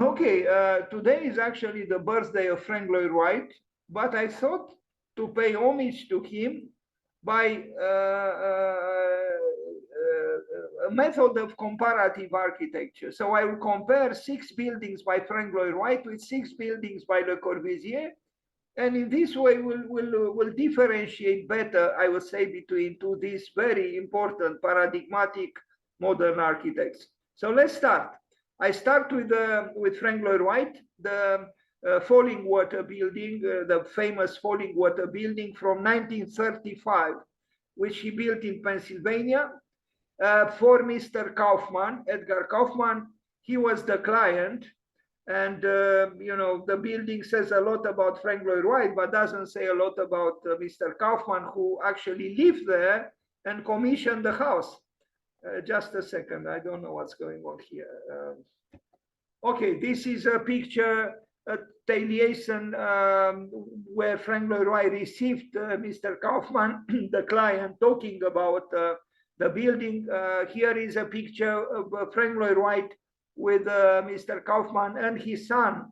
Okay, today is actually the birthday of Frank Lloyd Wright, but I thought to pay homage to him by a method of comparative architecture. So I will compare 6 buildings by Frank Lloyd Wright with 6 buildings by Le Corbusier, and in this way we'll differentiate better, I would say, between these very important paradigmatic modern architects. So let's start. I start with Frank Lloyd Wright, the Falling Water building, the famous Falling Water building from 1935, which he built in Pennsylvania for Mr. Kaufman, Edgar Kaufman. He was the client, and the building says a lot about Frank Lloyd Wright, but doesn't say a lot about Mr. Kaufman, who actually lived there and commissioned the house. Just a second, I don't know what's going on here. Okay, this is a picture at Taliesin where Frank Lloyd Wright received Mr. Kaufman, the client, talking about the building. Here is a picture of Frank Lloyd Wright with Mr. Kaufman and his son,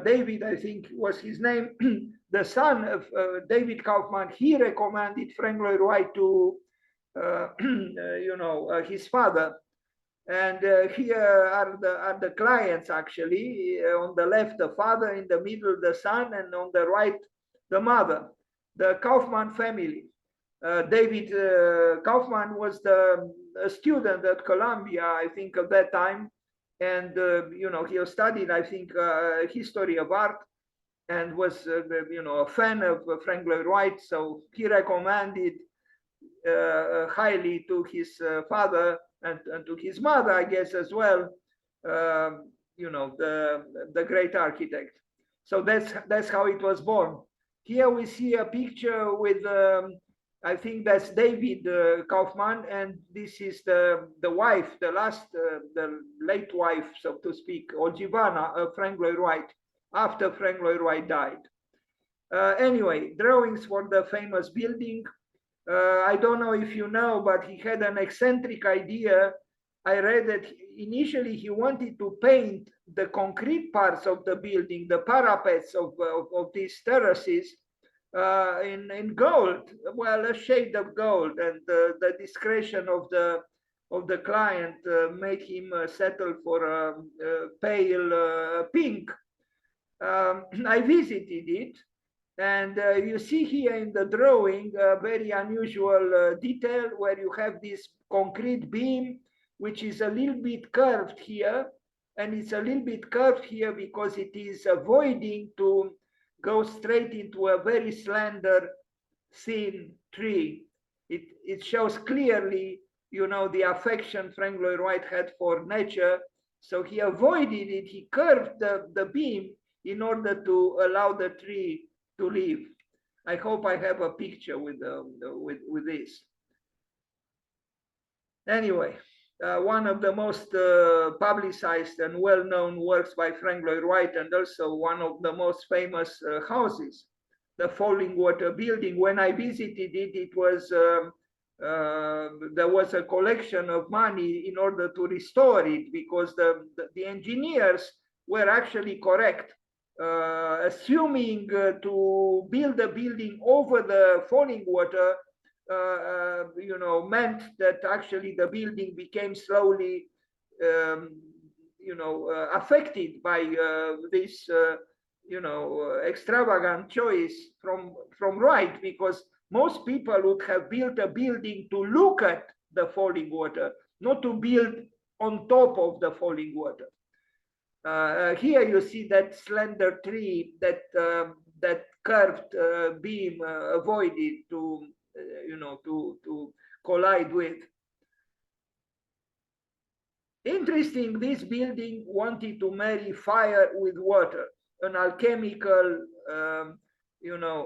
David, I think was his name. The son of David Kaufman, he recommended Frank Lloyd Wright to, his father. And here are the clients, actually. On the left, the father, in the middle, the son, and on the right, the mother, the Kaufman family. David Kaufman was a student at Columbia, I think, at that time. And, he studied, I think, history of art, and was, a fan of Frank Lloyd Wright. So he recommended highly to his father and to his mother, I guess, as well, the great architect. So that's how it was born. Here we see a picture with, I think that's David Kaufman, and this is the wife, the late wife, so to speak, Ogivana, of Frank Lloyd Wright, after Frank Lloyd Wright died. Anyway, drawings for the famous building. I don't know if you know, but he had an eccentric idea. I read that initially he wanted to paint the concrete parts of the building, the parapets of these terraces, in gold, well, a shade of gold, and the discretion of the client made him settle for a pale pink. I visited it. And you see here in the drawing a very unusual detail where you have this concrete beam, which is a little bit curved here. And it's a little bit curved here because it is avoiding to go straight into a very slender, thin tree. It shows clearly, the affection Frank Lloyd Wright had for nature. So he avoided it. He curved the beam in order to allow the tree to live. I hope I have a picture with this. Anyway, one of the most publicized and well-known works by Frank Lloyd Wright, and also one of the most famous houses, the Falling Water building. When I visited it, it was there was a collection of money in order to restore it, because the engineers were actually correct. Assuming to build a building over the falling water, meant that actually the building became slowly, affected by this, extravagant choice from Wright, because most people would have built a building to look at the falling water, not to build on top of the falling water. Here you see that slender tree that curved beam avoided to collide with. Interesting, this building wanted to marry fire with water, an alchemical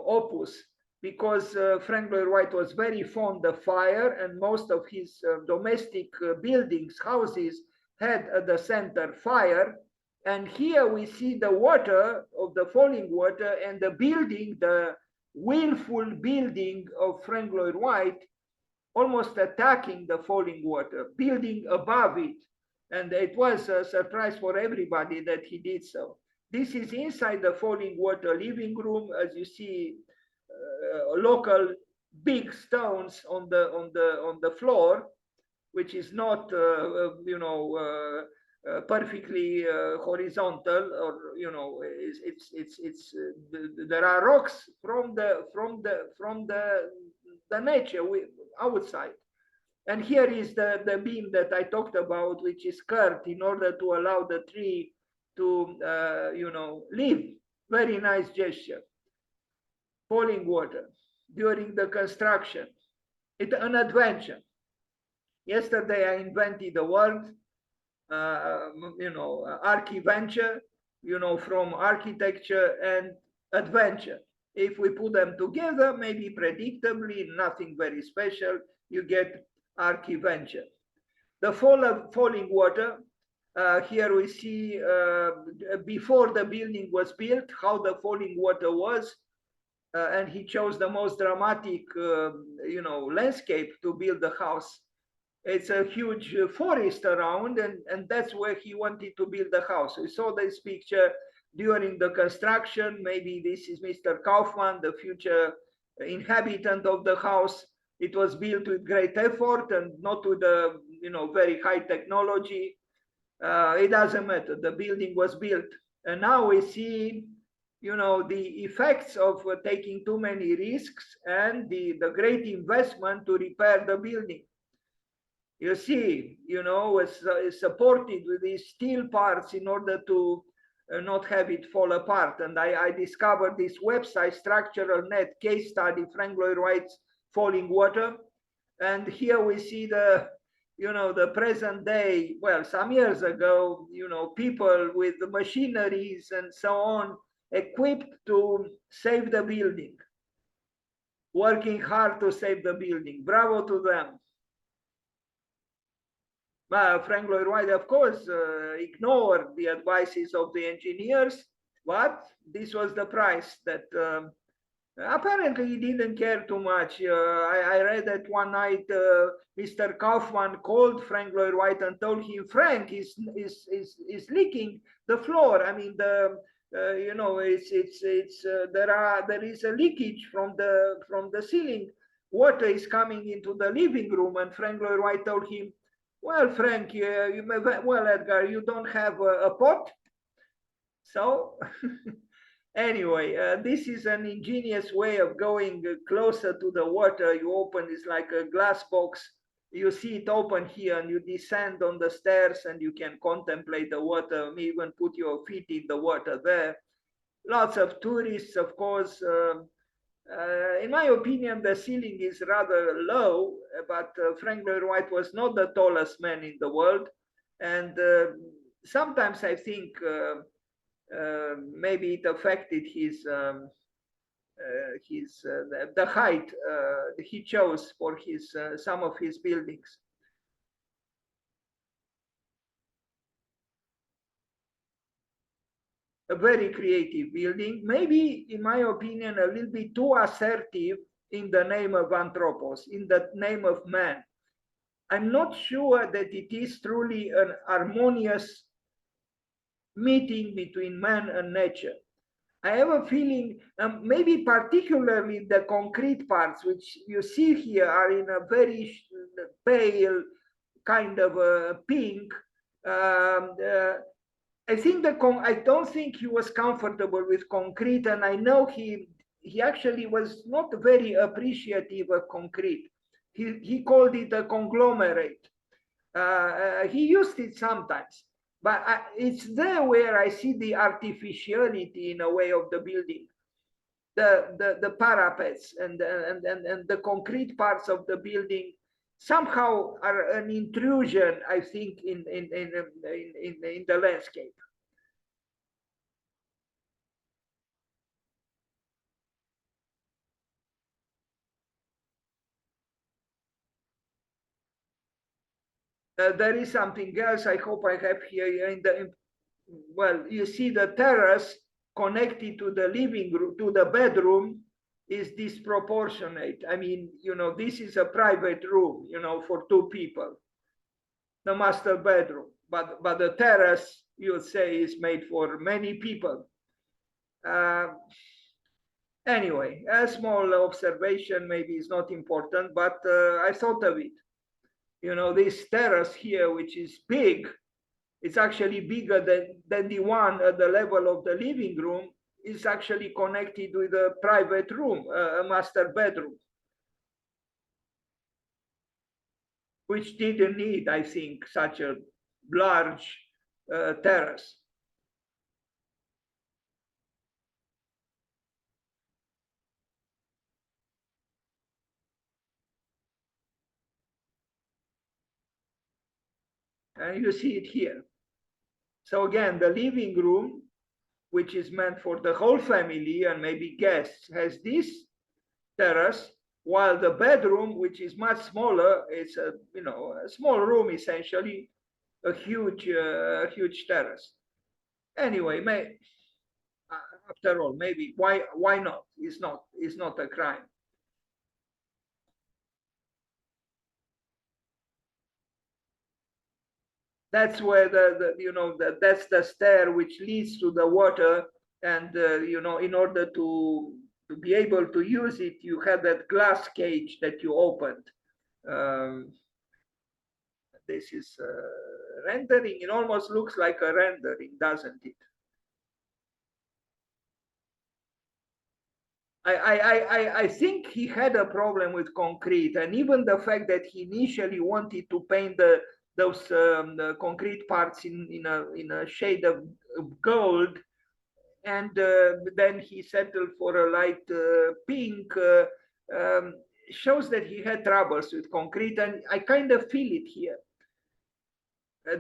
opus, because Frank Lloyd Wright was very fond of fire, and most of his domestic buildings, houses, had at the center fire. And here we see the water of the falling water, and the building, the willful building of Frank Lloyd Wright, almost attacking the falling water, building above it. And it was a surprise for everybody that he did so. This is inside the falling water living room. As you see, local big stones on the floor, which is not perfectly horizontal, or there are rocks from the nature outside. And here is the beam that I talked about, which is curved in order to allow the tree to live. Very nice gesture. Falling water during the construction. It's an adventure. Yesterday I invented the word, archiventure, from architecture and adventure. If we put them together, maybe predictably, nothing very special, you get archiventure. The falling water, here we see before the building was built, how the falling water was. And he chose the most dramatic, landscape to build the house. It's a huge forest around, and that's where he wanted to build the house. We saw this picture during the construction. Maybe this is Mr. Kaufman, the future inhabitant of the house. It was built with great effort and not with a very high technology. It doesn't matter. The building was built, and now we see the effects of taking too many risks and the great investment to repair the building. You see, it's supported with these steel parts in order to not have it fall apart. And I discovered this website, Structural Net case study, Frank Lloyd Wright's falling water. And here we see the present day, well, some years ago, people with the machineries and so on, equipped to save the building, working hard to save the building. Bravo to them. Frank Lloyd Wright, of course, ignored the advices of the engineers, but this was the price that apparently he didn't care too much. I read that one night Mr. Kaufman called Frank Lloyd Wright and told him, Frank is leaking the floor. I mean, there is a leakage from the ceiling. Water is coming into the living room, and Frank Lloyd Wright told him, well, Frank, well, Edgar, you don't have a pot? So anyway, this is an ingenious way of going closer to the water. You open, it's like a glass box. You see it open here, and you descend on the stairs, and you can contemplate the water, even put your feet in the water there. Lots of tourists, of course. In my opinion, the ceiling is rather low, but Frank Lloyd Wright was not the tallest man in the world. And sometimes I think maybe it affected the height he chose for some of his buildings. A very creative building, maybe, in my opinion, a little bit too assertive in the name of anthropos, in the name of man. I'm not sure that it is truly an harmonious meeting between man and nature. I have a feeling, maybe particularly the concrete parts, which you see here, are in a very pale kind of pink. I think I don't think he was comfortable with concrete, and I know he actually was not very appreciative of concrete. He called it a conglomerate. He used it sometimes, but it's there where I see the artificiality in a way of the building, the parapets and the concrete parts of the building somehow are an intrusion, I think, in the landscape. There is something else I hope I have here well, you see the terrace connected to the living room, to the bedroom, is disproportionate. I mean, this is a private room, for two people, the master bedroom. but the terrace, you'll say, is made for many people. Anyway, a small observation maybe is not important, but I thought of it. You know, this terrace here, which is big, it's actually bigger than the one at the level of the living room, is actually connected with a private room, a master bedroom, which didn't need, I think, such a large terrace. And you see it here. So again, the living room, which is meant for the whole family and maybe guests, has this terrace, while the bedroom, which is much smaller, is a a small room essentially, a huge terrace. Anyway, after all, maybe why not? It's not a crime. That's where that's the stair which leads to the water, and in order to be able to use it, you have that glass cage that you opened. Um, this is rendering. It almost looks like a rendering, doesn't it? I think he had a problem with concrete, and even the fact that he initially wanted to paint those the concrete parts in a shade of gold, and then he settled for a light pink, shows that he had troubles with concrete, and I kind of feel it here.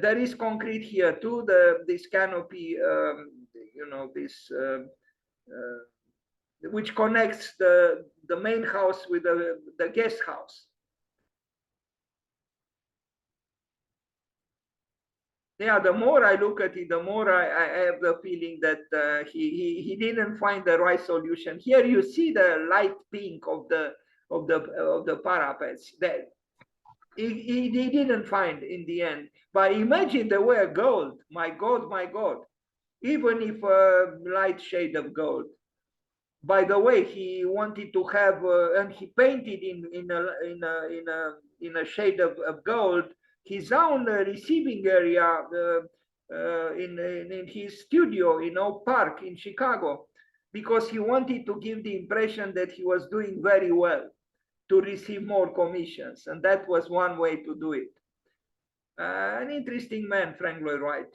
There is concrete here too. This canopy, this. Which connects the main house with the guest house. Yeah, the more I look at it, the more I have the feeling that he didn't find the right solution. Here you see the light pink of the parapets that he didn't find in the end. But imagine they were gold. My God, my God! Even if a light shade of gold. By the way, he wanted to have, and he painted in a shade of gold his own receiving area in his studio in Oak Park in Chicago, because he wanted to give the impression that he was doing very well to receive more commissions, and that was one way to do it. An interesting man, Frank Lloyd Wright.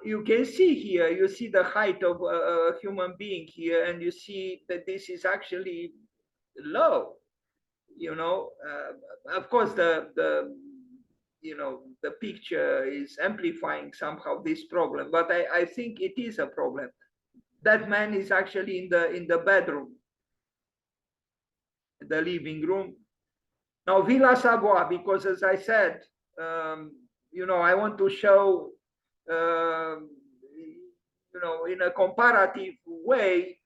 You can see here, you see the height of a human being here, and you see that this is actually low. Of course, the picture is amplifying somehow this problem, but I think it is a problem. That man is actually in the bedroom, the living room. Now, Villa Savoie, because as I said, I want to show in a comparative way,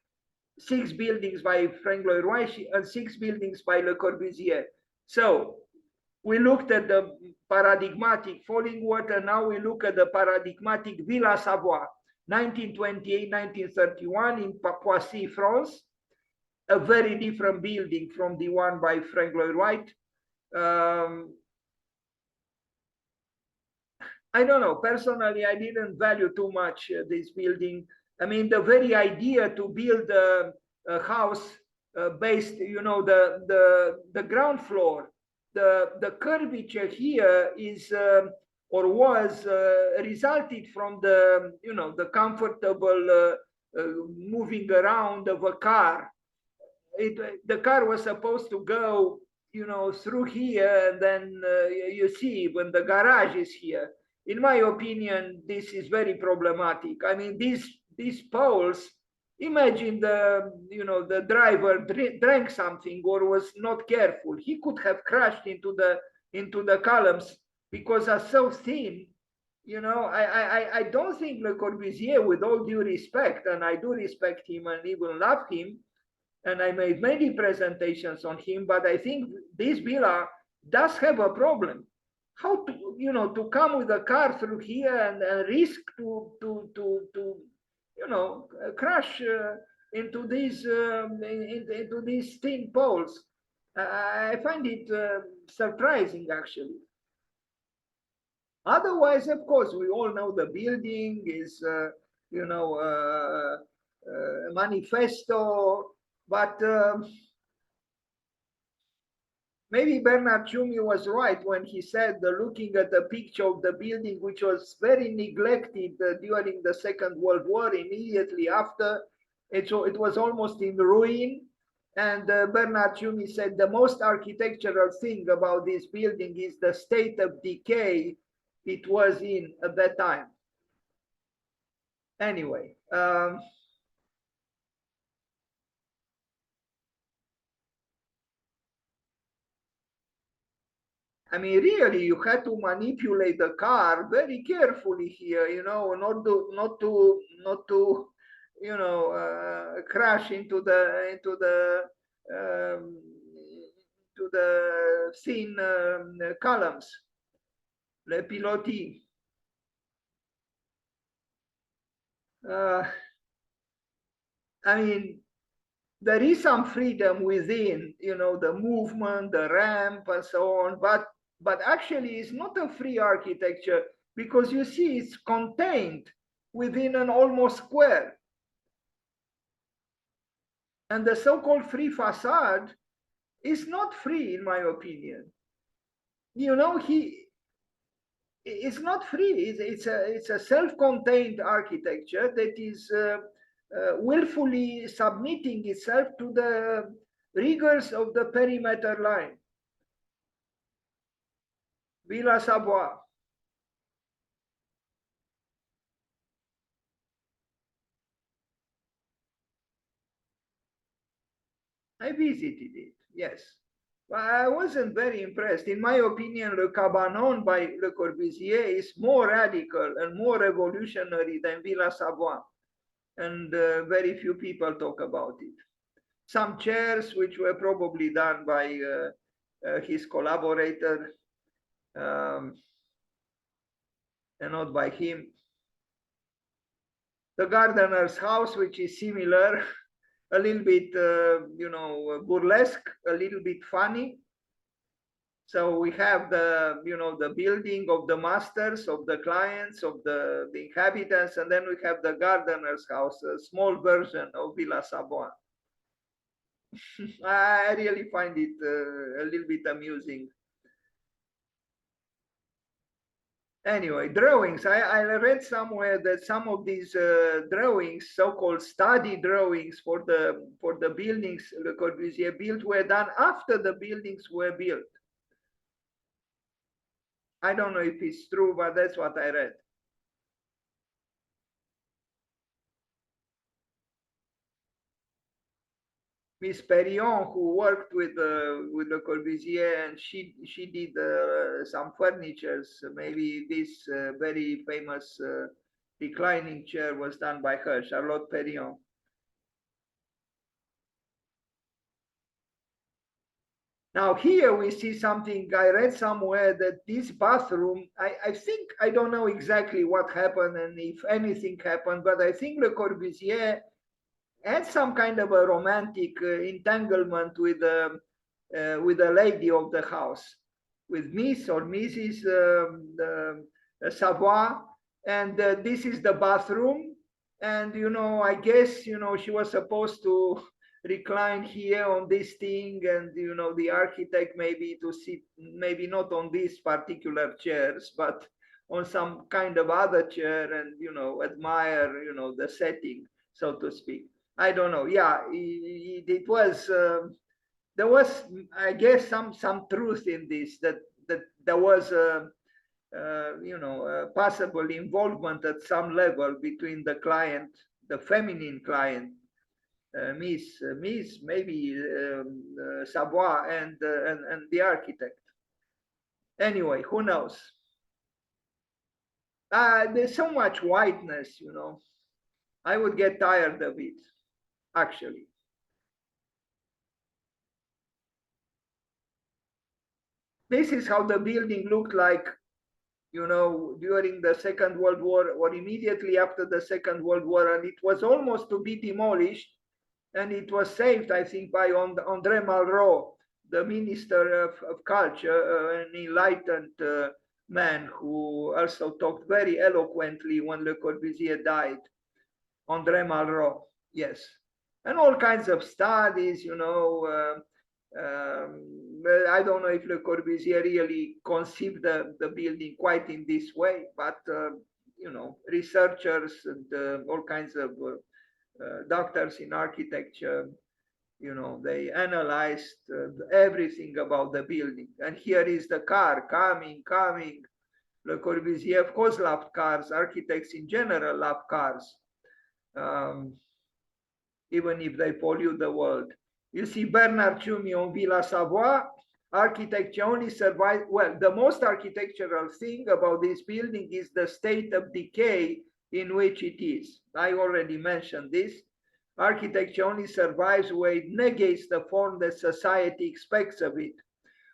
6 buildings by Frank Lloyd Wright and 6 buildings by Le Corbusier. So we looked at the paradigmatic falling water. Now we look at the paradigmatic Villa Savoie, 1928-1931 in Poissy, France. A very different building from the one by Frank Lloyd Wright. I don't know. Personally, I didn't value too much this building. I mean, the very idea to build a house based, the ground floor, the curvature here is or was resulted from the comfortable moving around of a car. The car was supposed to go, through here, and then you see when the garage is here. In my opinion, this is very problematic. I mean, these poles, imagine the driver drank something or was not careful. He could have crashed into the columns because are so thin. I don't think Le Corbusier, with all due respect, and I do respect him and even love him, and I made many presentations on him, but I think this villa does have a problem. How to, to come with a car through here and risk to crash into these into these thin poles. I find it surprising, actually. Otherwise, of course, we all know the building is, manifesto, but maybe Bernard Tschumi was right when he said, looking at the picture of the building, which was very neglected during the Second World War, immediately after, it was almost in ruin. And Bernard Tschumi said the most architectural thing about this building is the state of decay it was in at that time. Anyway, I mean, really, you had to manipulate the car very carefully here, not to, crash um, into the thin columns, le pilotis. I mean, there is some freedom within, the movement, the ramp, and so on, but actually it's not a free architecture, because you see it's contained within an almost square. And the so-called free facade is not free, in my opinion. It's not free. It's a self-contained architecture that is willfully submitting itself to the rigors of the perimeter line. Villa Savoie. I visited it, yes. But I wasn't very impressed. In my opinion, Le Cabanon by Le Corbusier is more radical and more revolutionary than Villa Savoie. And very few people talk about it. Some chairs, which were probably done by his collaborator, and not by him. The gardener's house, which is similar, a little bit, burlesque, a little bit funny. So we have the, the building of the masters, of the clients, of the inhabitants, and then we have the gardener's house, a small version of Villa Savoie. I really find it a little bit amusing. Anyway, drawings. I read somewhere that some of these drawings, so-called study drawings for the buildings Le Corbusier built, were done after the buildings were built. I don't know if it's true, but that's what I read. Miss Perrion, who worked with Le Corbusier, and she did some furnitures. Maybe this very famous reclining chair was done by her, Charlotte Perrion. Now here we see something. I read somewhere that this bathroom, I think, I don't know exactly what happened and if anything happened, but I think Le Corbusier had some kind of a romantic entanglement with a lady of the house, with Miss or Mrs. Savoie, and this is the bathroom. And I guess she was supposed to recline here on this thing, and the architect maybe to sit, maybe not on these particular chairs, but on some kind of other chair, and admire the setting, so to speak. I don't know. Yeah, it was. There was, I guess, some truth in this, that there was a possible involvement at some level between the client, the feminine client, Miss maybe Savoie, and the architect. Anyway, who knows? There's so much whiteness, I would get tired of it, actually. This is how the building looked like, you know, during the Second World War or immediately after the Second World War, and it was almost to be demolished, and it was saved, I think, by André Malraux, the Minister of Culture, an enlightened man who also talked very eloquently when Le Corbusier died. André Malraux, yes. And all kinds of studies, you know. I don't know if Le Corbusier really conceived the building quite in this way, but, you know, researchers and all kinds of doctors in architecture, you know, they analyzed everything about the building. And here is the car coming. Le Corbusier, of course, loved cars. Architects in general love cars, even if they pollute the world. You see Bernard Tschumi on Villa Savoie. Architecture only survives. Well, the most architectural thing about this building is the state of decay in which it is. I already mentioned this. Architecture only survives where it negates the form that society expects of it,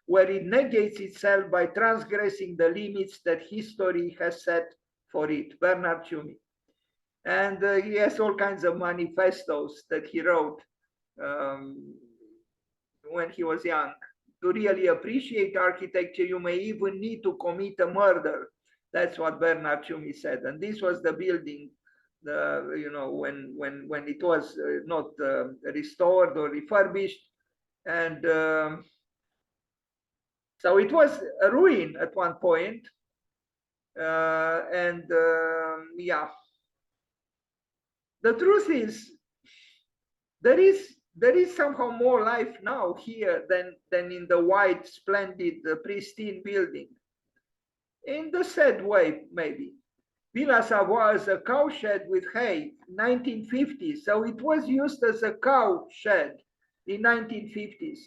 where it negates itself by transgressing the limits that history has set for it. Bernard Tschumi. And he has all kinds of manifestos that he wrote when he was young. To really appreciate architecture, you may even need to commit a murder. That's what Bernard Tschumi said. And this was the building, you know, when it was not restored or refurbished. And so it was a ruin at one point. Yeah, the truth is, there is somehow more life now here than in the white, splendid, pristine building. In the sad way, maybe. Villa Savoie is a cowshed with hay, 1950s. So it was used as a cowshed in 1950s.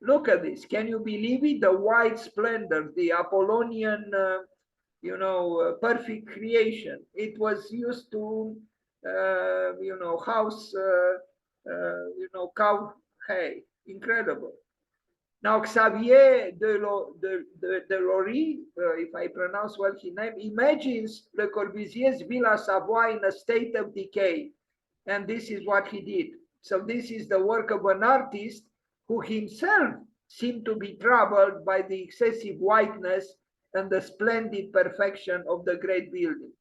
Look at this. Can you believe it? The white splendor, the Apollonian, you know, perfect creation. It was used to, you know, house, you know, cow hay. Incredible. Now, Xavier de Lory, if I pronounce well his name, imagines Le Corbusier's Villa Savoie in a state of decay. And this is what he did. So this is the work of an artist who himself seemed to be troubled by the excessive whiteness and the splendid perfection of the great building.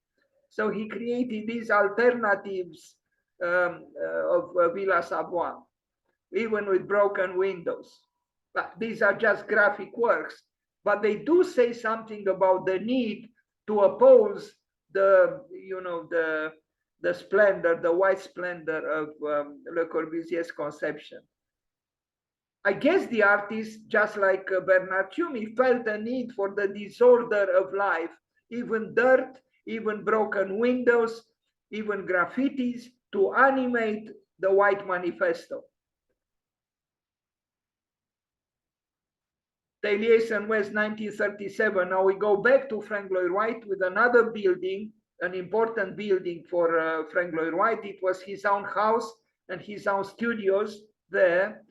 So he created these alternatives of Villa Savoie, even with broken windows. But these are just graphic works, but they do say something about the need to oppose the, you know, the splendor, the white splendor of Le Corbusier's conception. I guess the artist, just like Bernard Tschumi, felt a need for the disorder of life, even dirt, even broken windows, even graffitis, to animate the White Manifesto. Tailiers and West, 1937. Now we go back to Frank Lloyd Wright with another building, an important building for Frank Lloyd Wright. It was his own house and his own studios there,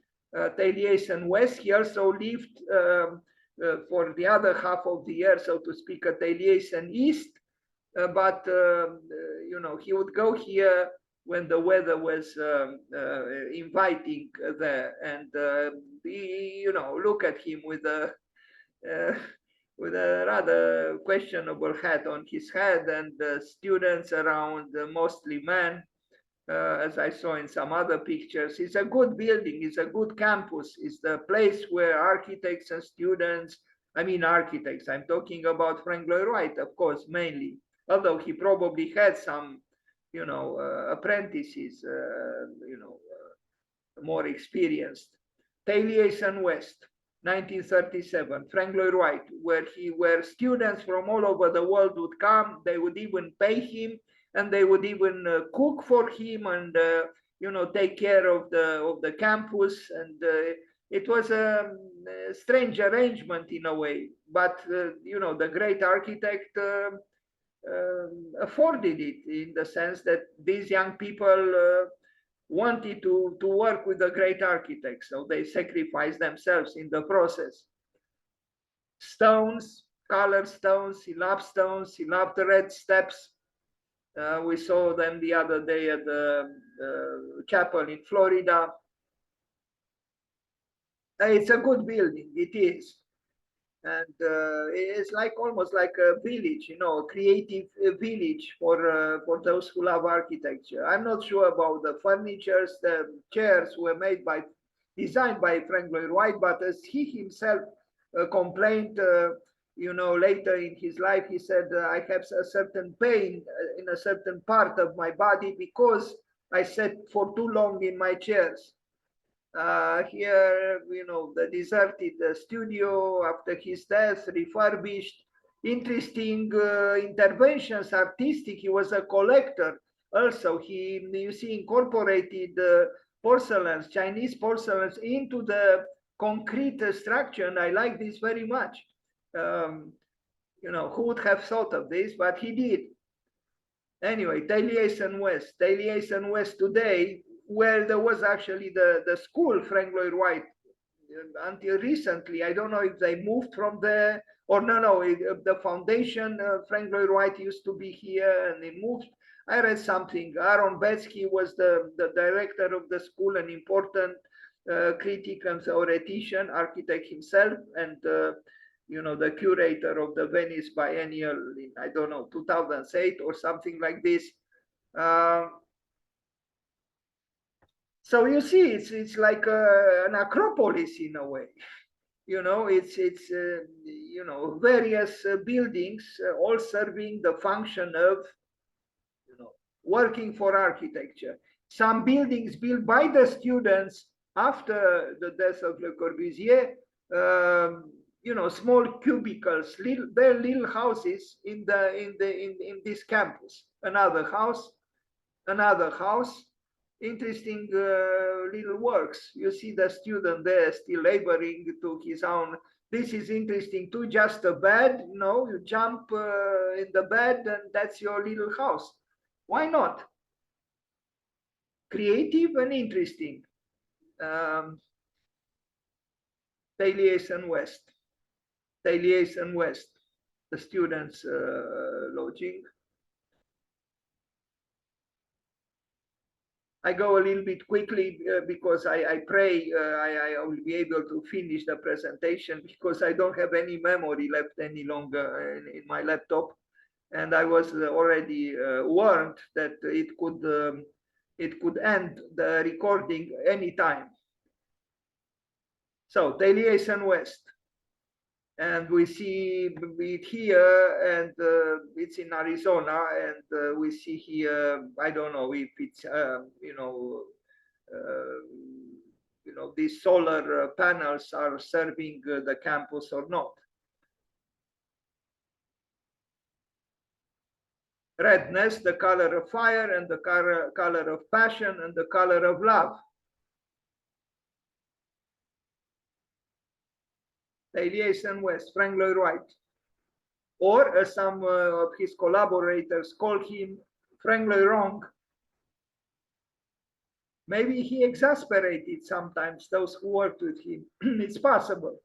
Tailiers and West. He also lived for the other half of the year, so to speak, at Tailiers and East. But, you know, he would go here when the weather was inviting there, and you know, look at him with a rather questionable hat on his head, and students around, mostly men, as I saw in some other pictures. It's a good building. It's a good campus. It's the place where architects and students, I mean architects, I'm talking about Frank Lloyd Wright, of course, mainly, although he probably had some, you know, apprentices, you know, more experienced. Tailiers and West, 1937, Frank Lloyd Wright, where students from all over the world would come. They would even pay him, and they would even cook for him, and you know, take care of the campus. And it was a strange arrangement in a way, but you know, the great architect afforded it, in the sense that these young people wanted to work with the great architects, so they sacrificed themselves in the process. stones, colored stones. He loved stones. He loved the red steps. We saw them the other day at the chapel in Florida. It's a good building. It is. And it's like almost like a village, you know, a creative village for those who love architecture. I'm not sure about the furnitures. The chairs were designed by Frank Lloyd Wright, but as he himself complained, you know, later in his life, he said, I have a certain pain in a certain part of my body because I sat for too long in my chairs. Here, you know, the deserted studio after his death, refurbished, interesting interventions, artistic. He was a collector. Also, you see, incorporated porcelains, Chinese porcelains into the concrete structure, and I like this very much. You know, who would have thought of this, but he did. Anyway, Taliesin West. Taliesin West today, where there was actually the school, Frank Lloyd Wright, until recently. I don't know if they moved from there or no, the foundation, Frank Lloyd Wright used to be here and they moved. I read something. Aaron Betsky was the director of the school, an important critic and theoretician, architect himself, and you know, the curator of the Venice Biennial in, I don't know, 2008 or something like this. So you see, it's like an acropolis in a way. You know, it's you know, various buildings all serving the function of, you know, working for architecture. Some buildings built by the students after the death of Le Corbusier, you know, small cubicles, little houses in this campus. Another house, interesting little works. You see the student there still laboring to his own. This is interesting too, just a bed, you know, you jump in the bed and that's your little house. Why not? Creative and interesting. Taliesin West. Taliesin West, the students' lodging. I go a little bit quickly because I pray I will be able to finish the presentation because I don't have any memory left any longer in my laptop. And I was already warned that it could end the recording anytime. So Taliesin West. And we see it here, and it's in Arizona, and we see here, I don't know if it's, you know, these solar panels are serving the campus or not. Redness, the color of fire, and the color of passion, and the color of love. Taliesin West, Frank Lloyd Wright. Or as some of his collaborators call him, Frank Lloyd Wrong. Maybe he exasperated sometimes those who worked with him. It's possible.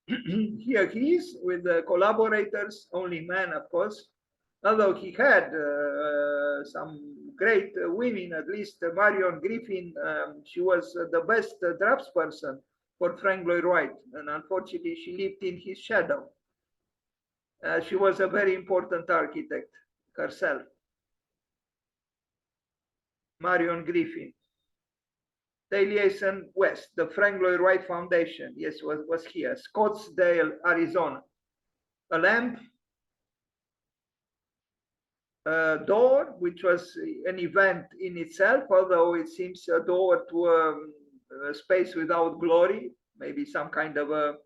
Here he is with the collaborators, only man, of course. Although he had some great women, at least Marion Griffin, she was the best draftsperson for Frank Lloyd Wright, and unfortunately she lived in his shadow. She was a very important architect herself. Marion Griffin. Taliesin West, the Frank Lloyd Wright Foundation, yes, was here. Scottsdale, Arizona. A lamp, door, which was an event in itself, although it seems a door to a space without glory, maybe some kind of a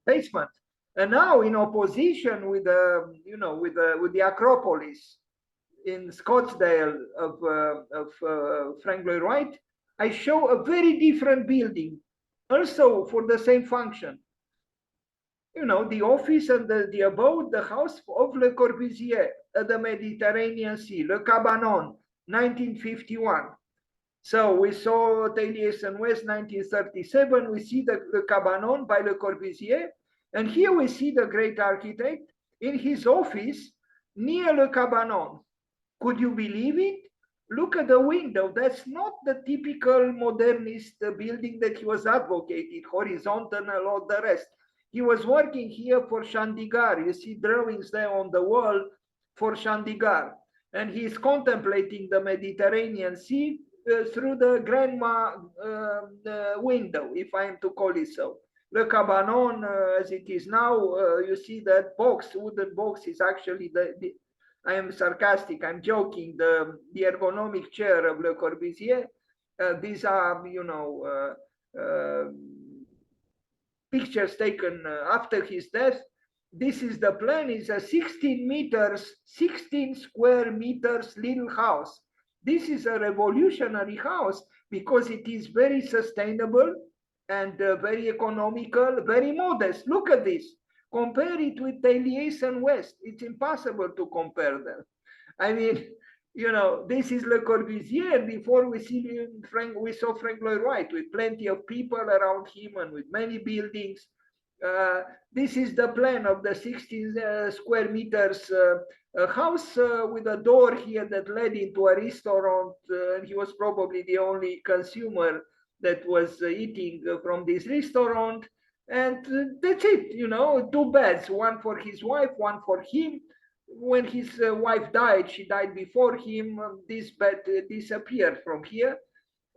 basement. And now, in opposition with the, you know, with the Acropolis in Scottsdale of Frank Lloyd Wright, I show a very different building, also for the same function. You know, the office and the abode, the house of Le Corbusier at the Mediterranean Sea, Le Cabanon, 1951. So we saw Tailies and West 1937. We see the Cabanon by Le Corbusier. And here we see the great architect in his office near Le Cabanon. Could you believe it? Look at the window. That's not the typical modernist building that he was advocating, horizontal and all the rest. He was working here for Chandigarh. You see drawings there on the wall for Chandigarh. And he's contemplating the Mediterranean Sea through the grandma window, if I am to call it so. Le Cabanon, as it is now, you see that box, wooden box is actually I am sarcastic, I'm joking, the ergonomic chair of Le Corbusier. These are, you know, pictures taken after his death. This is the plan. It's a 16 meters, 16 square meters little house. This is a revolutionary house because it is very sustainable and very economical, very modest. Look at this. Compare it with Tailies and West. It's impossible to compare them. I mean, you know, this is Le Corbusier. Before we saw Frank Lloyd Wright with plenty of people around him and with many buildings. This is the plan of the 16 square meters house with a door here that led into a restaurant. And he was probably the only consumer that was eating from this restaurant. And that's it, you know, 2 beds, one for his wife, one for him. When his wife died, she died before him, this bed disappeared from here.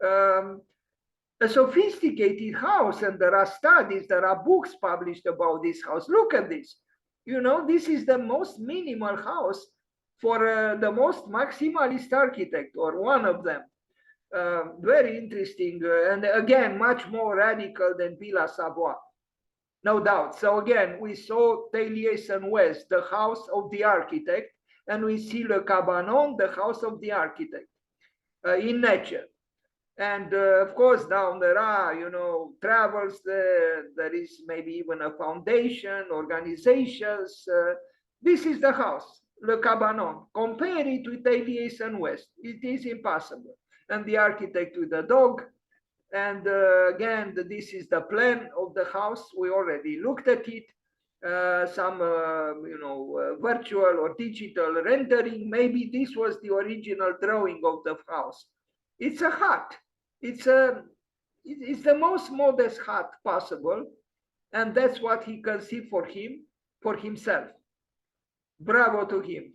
A sophisticated house, and there are studies, there are books published about this house. Look at this. You know, this is the most minimal house for the most maximalist architect, or one of them. Very interesting, and again, much more radical than Villa Savoie, no doubt. So again, we saw Tailies and West, the house of the architect, and we see Le Cabanon, the house of the architect, in nature. And of course, down there are, you know, travels, there is maybe even a foundation, organizations. This is the house, Le Cabanon. Compare it with Tailies and West. It is impossible. And the architect with the dog. And again, this is the plan of the house. We already looked at it. Some, you know, virtual or digital rendering. Maybe this was the original drawing of the house. It's a hut. It's the most modest hut possible, and that's what he conceived for himself. Bravo to him.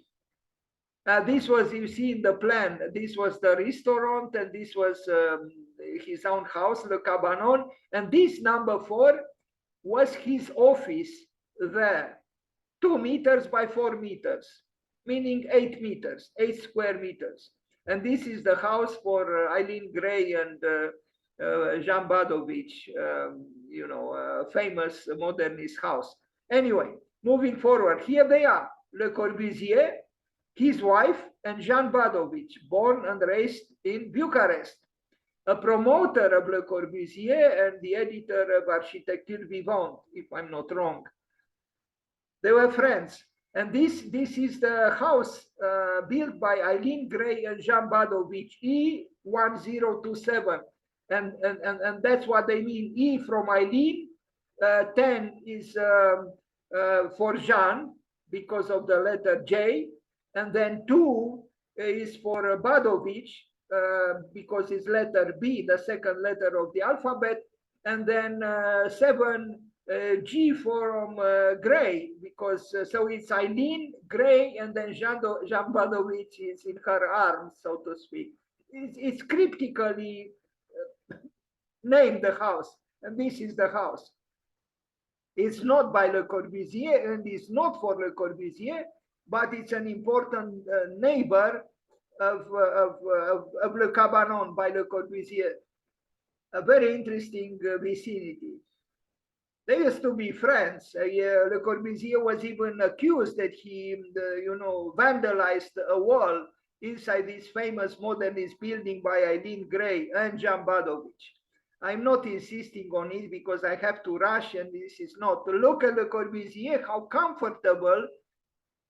This was, you see in the plan, this was the restaurant, and this was his own house, Le Cabanon, and this number 4 was his office there, 2 meters by 4 meters, meaning 8 meters, 8 square meters. And this is the house for Eileen Gray and Jean Badovich, you know, famous modernist house. Anyway, moving forward, here they are, Le Corbusier, his wife, and Jean Badovich, born and raised in Bucharest, a promoter of Le Corbusier and the editor of Architecture Vivante, if I'm not wrong. They were friends. And this is the house built by Eileen Gray and Jean Badovich, E1027. And that's what they mean. E from Eileen, 10 is for Jean because of the letter J. And then 2 is for Badovich because it's letter B, the second letter of the alphabet. And then 7, G from Gray, because so it's Eileen Gray, and then Jean Badovich is in her arms, so to speak. It's cryptically named the house, and this is the house. It's not by Le Corbusier, and it's not for Le Corbusier, but it's an important neighbor of Le Cabanon by Le Corbusier. A very interesting vicinity. They used to be friends. Le Corbusier was even accused that he, you know, vandalized a wall inside this famous modernist building by Eileen Gray and Jean Badovich. I'm not insisting on it because I have to rush, and this is not. Look at Le Corbusier, how comfortable,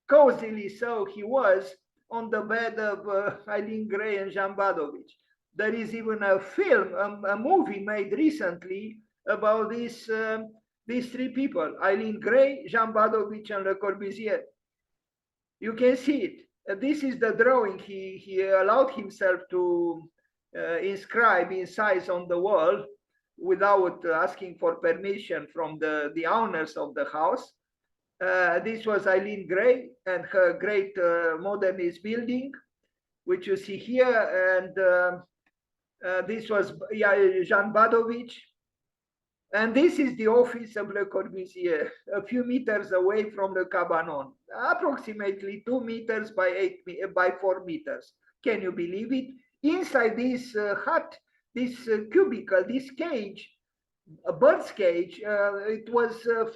cozily so he was on the bed of Eileen Gray and Jean Badovich. There is even a film, a movie made recently about these three people: Eileen Gray, Jean Badovich, and Le Corbusier. You can see it. This is the drawing he allowed himself to inscribe in size on the wall without asking for permission from the owners of the house. This was Eileen Gray and her great modernist building, which you see here. And this was Jean Badovich. And this is the office of Le Corbusier, a few meters away from Le Cabanon, approximately 2 meters by 4 meters. Can you believe it? Inside this hut, this cubicle, this cage, a bird's cage, it was Le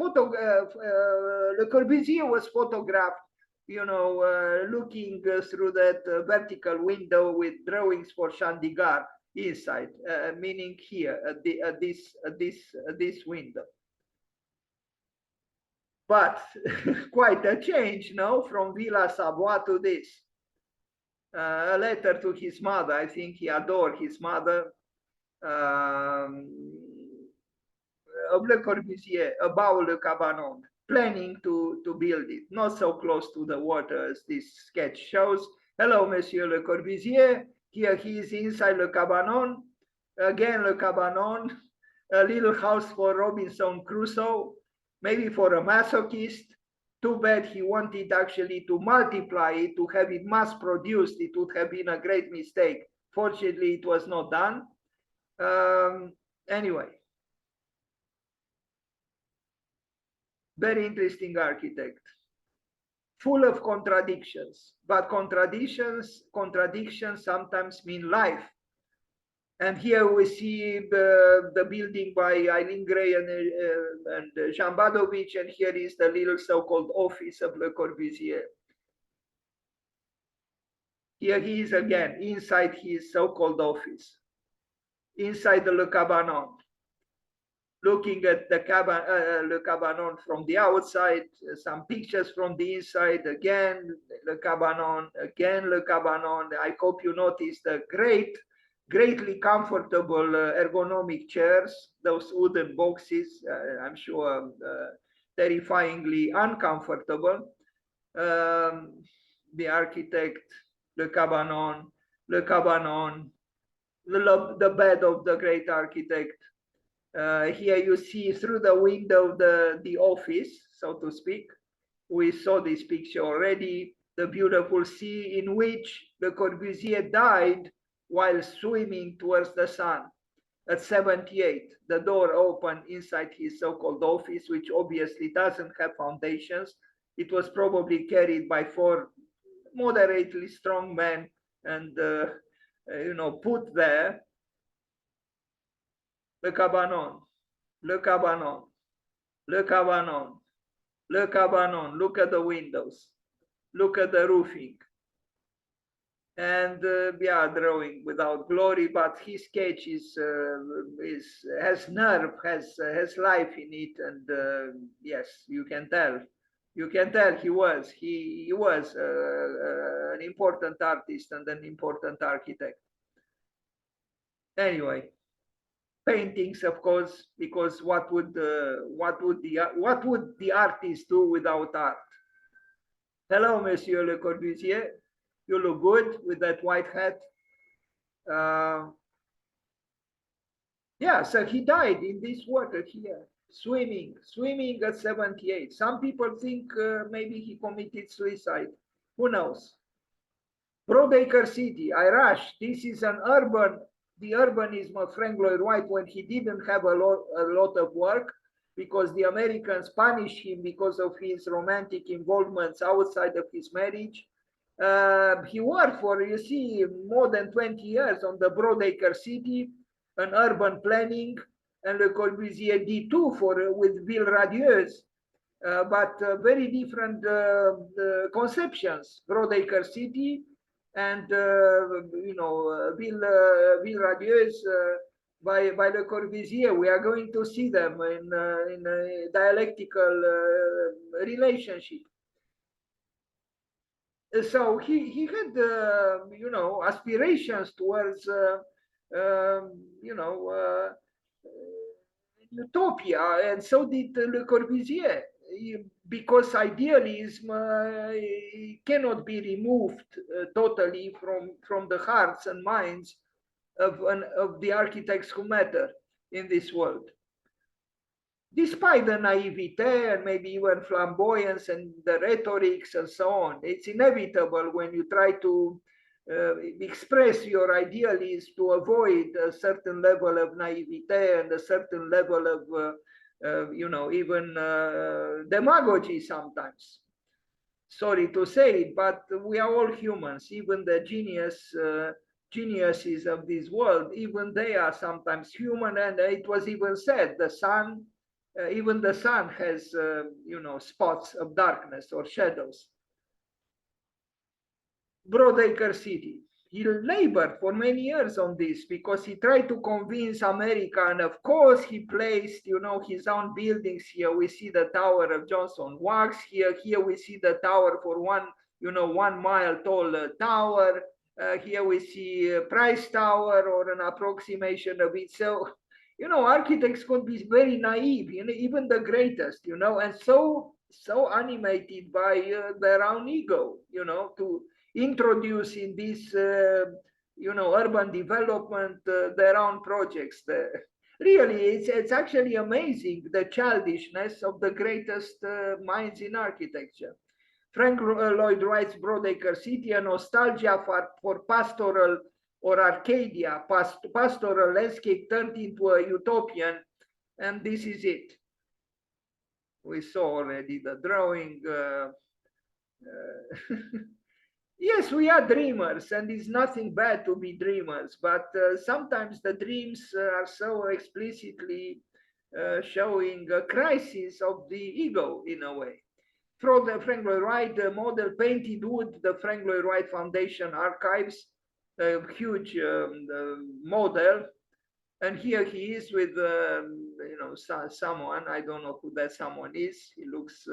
Corbusier was photographed, you know, looking through that vertical window with drawings for Chandigarh inside, meaning here at this window. But quite a change, no, from Villa Savoie to this. A letter to his mother. I think he adored his mother. Of Le Corbusier about Le Cabanon, planning to build it, not so close to the water as this sketch shows. Hello, Monsieur Le Corbusier. Here he is inside Le Cabanon. Again, Le Cabanon, a little house for Robinson Crusoe, maybe for a masochist. Too bad he wanted actually to multiply it, to have it mass produced. It would have been a great mistake. Fortunately, it was not done. Anyway, very interesting architect, full of contradictions, but contradictions sometimes mean life. And here we see the building by Eileen Gray and Jean Badovich, and here is the little so-called office of Le Corbusier. Here he is again, inside his so-called office, inside the Le Cabanon, looking at the Le Cabanon from the outside, some pictures from the inside, again, Le Cabanon, again, Le Cabanon. I hope you notice the greatly comfortable ergonomic chairs, those wooden boxes, I'm sure terrifyingly uncomfortable. The architect, Le Cabanon, Le Cabanon, the bed of the great architect. Here you see through the window the office, so to speak. We saw this picture already, the beautiful sea in which Le Corbusier died while swimming towards the sun. At 78, the door opened inside his so-called office, which obviously doesn't have foundations. It was probably carried by 4 moderately strong men and, you know, put there. Le Cabanon, Le Cabanon, Le Cabanon, Le Cabanon. Look at the windows. Look at the roofing. And yeah, drawing without glory, but his sketch has nerve, has life in it, and yes, you can tell. You can tell he was an important artist and an important architect. Anyway, paintings, of course, because what would the artist do without art? Hello, Monsieur Le Corbusier. You look good with that white hat. Yeah, so he died in this water here, swimming at 78. Some people think maybe he committed suicide. Who knows? Broadacre City, I rushed. This is the urbanism of Frank Lloyd Wright when he didn't have a lot of work, because the Americans punished him because of his romantic involvements outside of his marriage. He worked for, you see, more than 20 years on the Broadacre City, an urban planning, and Le Corbusier did too with Ville Radieuse, but very different conceptions. Broadacre City and you know, Ville Radieuse by Le Corbusier. We are going to see them in a dialectical relationship. So he had you know, aspirations towards you know, utopia, and so did Le Corbusier, because idealism cannot be removed totally from the hearts and minds of the architects who matter in this world. Despite the naivete and maybe even flamboyance and the rhetorics and so on, it's inevitable when you try to express your idealism to avoid a certain level of naivete and a certain level of, you know, even demagogy sometimes. Sorry to say it, but we are all humans. Even the geniuses of this world, even they are sometimes human. And it was even said, the sun, even the sun has, you know, spots of darkness or shadows. Broadacre City. He labored for many years on this because he tried to convince America, and of course he placed, you know, his own buildings here. We see the Tower of Johnson Wax here. Here we see the tower for 1 mile tall tower. Here we see Price Tower, or an approximation of it. So, you know, architects could be very naive, you know, even the greatest, you know, and so animated by their own ego, you know, to introduce in this, you know, urban development, their own projects. Really, it's actually amazing, the childishness of the greatest minds in architecture. Frank Lloyd Wright's Broadacre City, a nostalgia for pastoral or Arcadia, pastoral landscape turned into a utopian, and this is it. We saw already the drawing. Yes, we are dreamers, and it's nothing bad to be dreamers, but sometimes the dreams are so explicitly showing a crisis of the ego in a way. From the Frank Lloyd Wright, the model painted wood, the Frank Lloyd Wright Foundation archives, a huge model. And here he is with, you know, someone, I don't know who that someone is. He looks,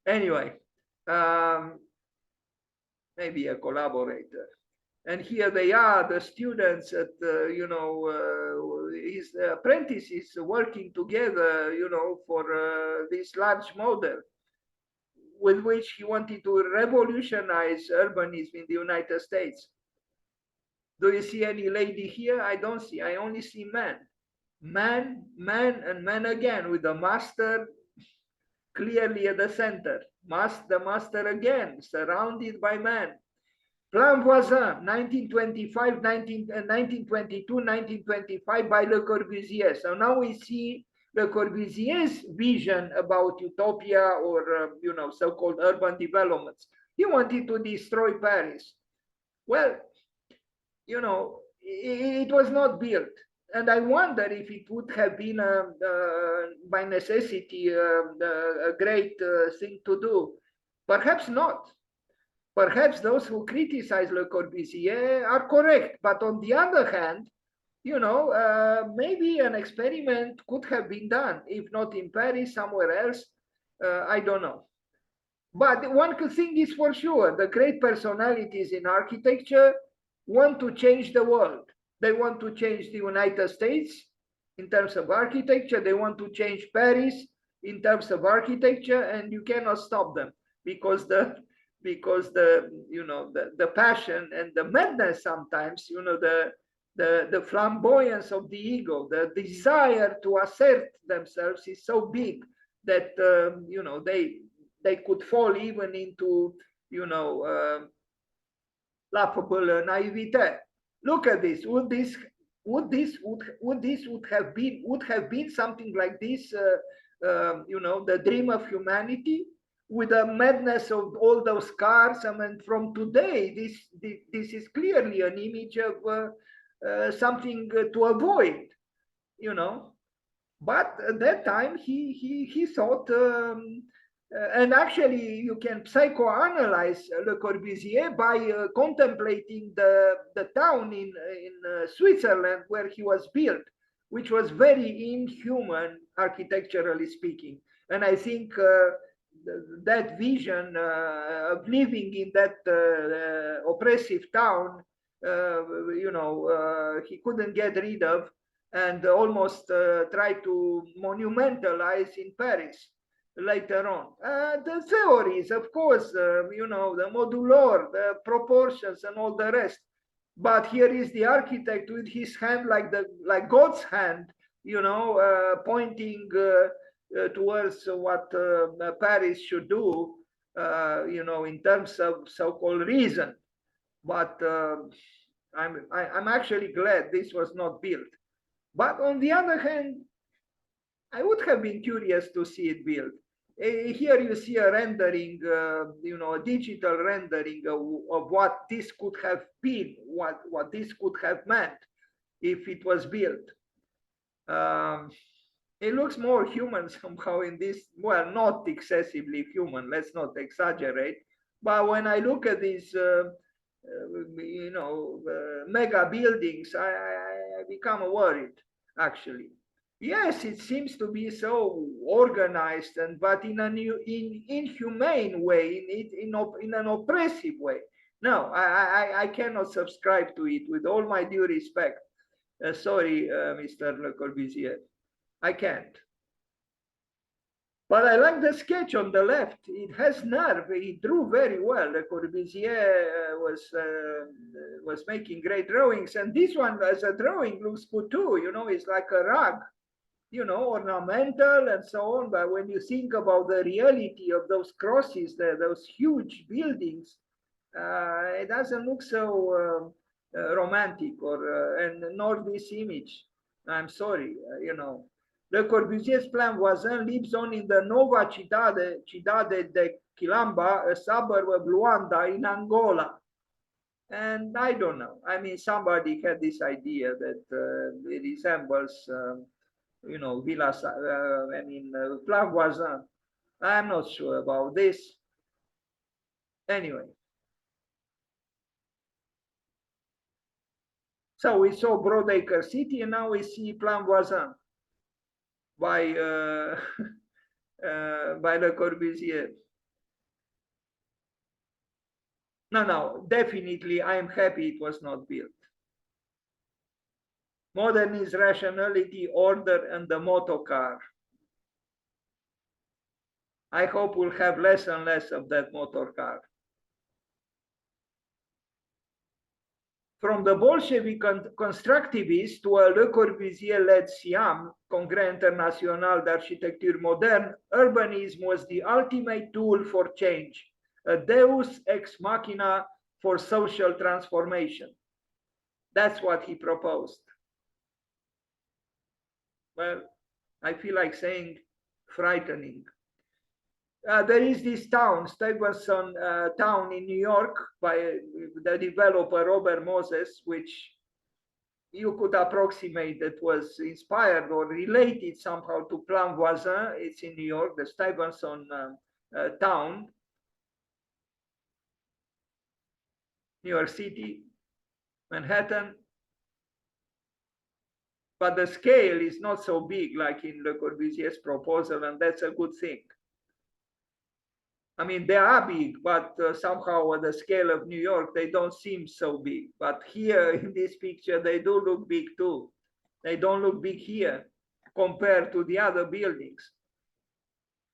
anyway. Maybe a collaborator. And here they are, the students at, you know, his apprentices working together, you know, for this large model with which he wanted to revolutionize urbanism in the United States. Do you see any lady here? I don't see, I only see men. Man, and man again, with the master clearly at the center. The master again, surrounded by man. Plan Voisin, 1925, 1922, 1925 by Le Corbusier. So now we see Le Corbusier's vision about utopia, or, you know, so-called urban developments. He wanted to destroy Paris. Well, you know, it was not built. And I wonder if it would have been, by necessity, a great thing to do. Perhaps not. Perhaps those who criticize Le Corbusier are correct. But on the other hand, you know, maybe an experiment could have been done, if not in Paris, somewhere else. I don't know. But one thing is for sure, the great personalities in architecture want to change the world. They want to change the United States in terms of architecture. They want to change Paris in terms of architecture, and you cannot stop them because the you know, the passion and the madness sometimes, you know, the flamboyance of the ego, the desire to assert themselves is so big that you know, they could fall even into, you know, laughable naivete. Look at this. Would have been something like this? You know, the dream of humanity, with the madness of all those cars. I mean, from today, this is clearly an image of something to avoid. You know, but at that time he thought. And actually, you can psychoanalyze Le Corbusier by contemplating the town in Switzerland where he was built, which was very inhuman architecturally speaking. And I think that vision of living in that oppressive town he couldn't get rid of, and almost tried to monumentalize in Paris later on. The theories, of course, the modular, the proportions, and all the rest. But here is the architect with his hand like God's hand, pointing towards what Paris should do, in terms of so-called reason. But I'm actually glad this was not built. But on the other hand, I would have been curious to see it built. Here you see a rendering, a digital rendering of what this could have been, what this could have meant if it was built. It looks more human somehow in this, well, not excessively human, let's not exaggerate. But when I look at these, mega buildings, I become worried, actually. Yes, it seems to be so organized, but in an inhumane way, in an oppressive way. No, I cannot subscribe to it with all my due respect. Sorry, Mr. Le Corbusier, I can't. But I like the sketch on the left. It has nerve. He drew very well. Le Corbusier was making great drawings, and this one as a drawing looks good too. It's like a rug, ornamental and so on. But when you think about the reality of those crosses, those huge buildings, it doesn't look so romantic, and nor this image. I'm sorry, Le Corbusier's plan lives on in the Nova Cidade de Quilamba, a suburb of Luanda in Angola. And I don't know. I mean, somebody had this idea that it resembles, Villa, Plan Voisin. I'm not sure about this. Anyway. So we saw Broadacre City, and now we see Plan Voisin by Le Corbusier. No, definitely I am happy it was not built. Modern is rationality, order, and the motor car. I hope we'll have less and less of that motor car. From the Bolshevik constructivist to a Le Corbusier-led SIAM, Congrès International d'Architecture Moderne, urbanism was the ultimate tool for change, a deus ex machina for social transformation. That's what he proposed. Well, I feel like saying frightening. There is this town, Stevenson town in New York, by the developer Robert Moses, which you could approximate that was inspired or related somehow to Plan Voisin. It's in New York, the Stevenson town, New York City, Manhattan. But the scale is not so big like in Le Corbusier's proposal, and that's a good thing. I mean, they are big, but somehow at the scale of New York, they don't seem so big. But here in this picture, they do look big too. They don't look big here compared to the other buildings.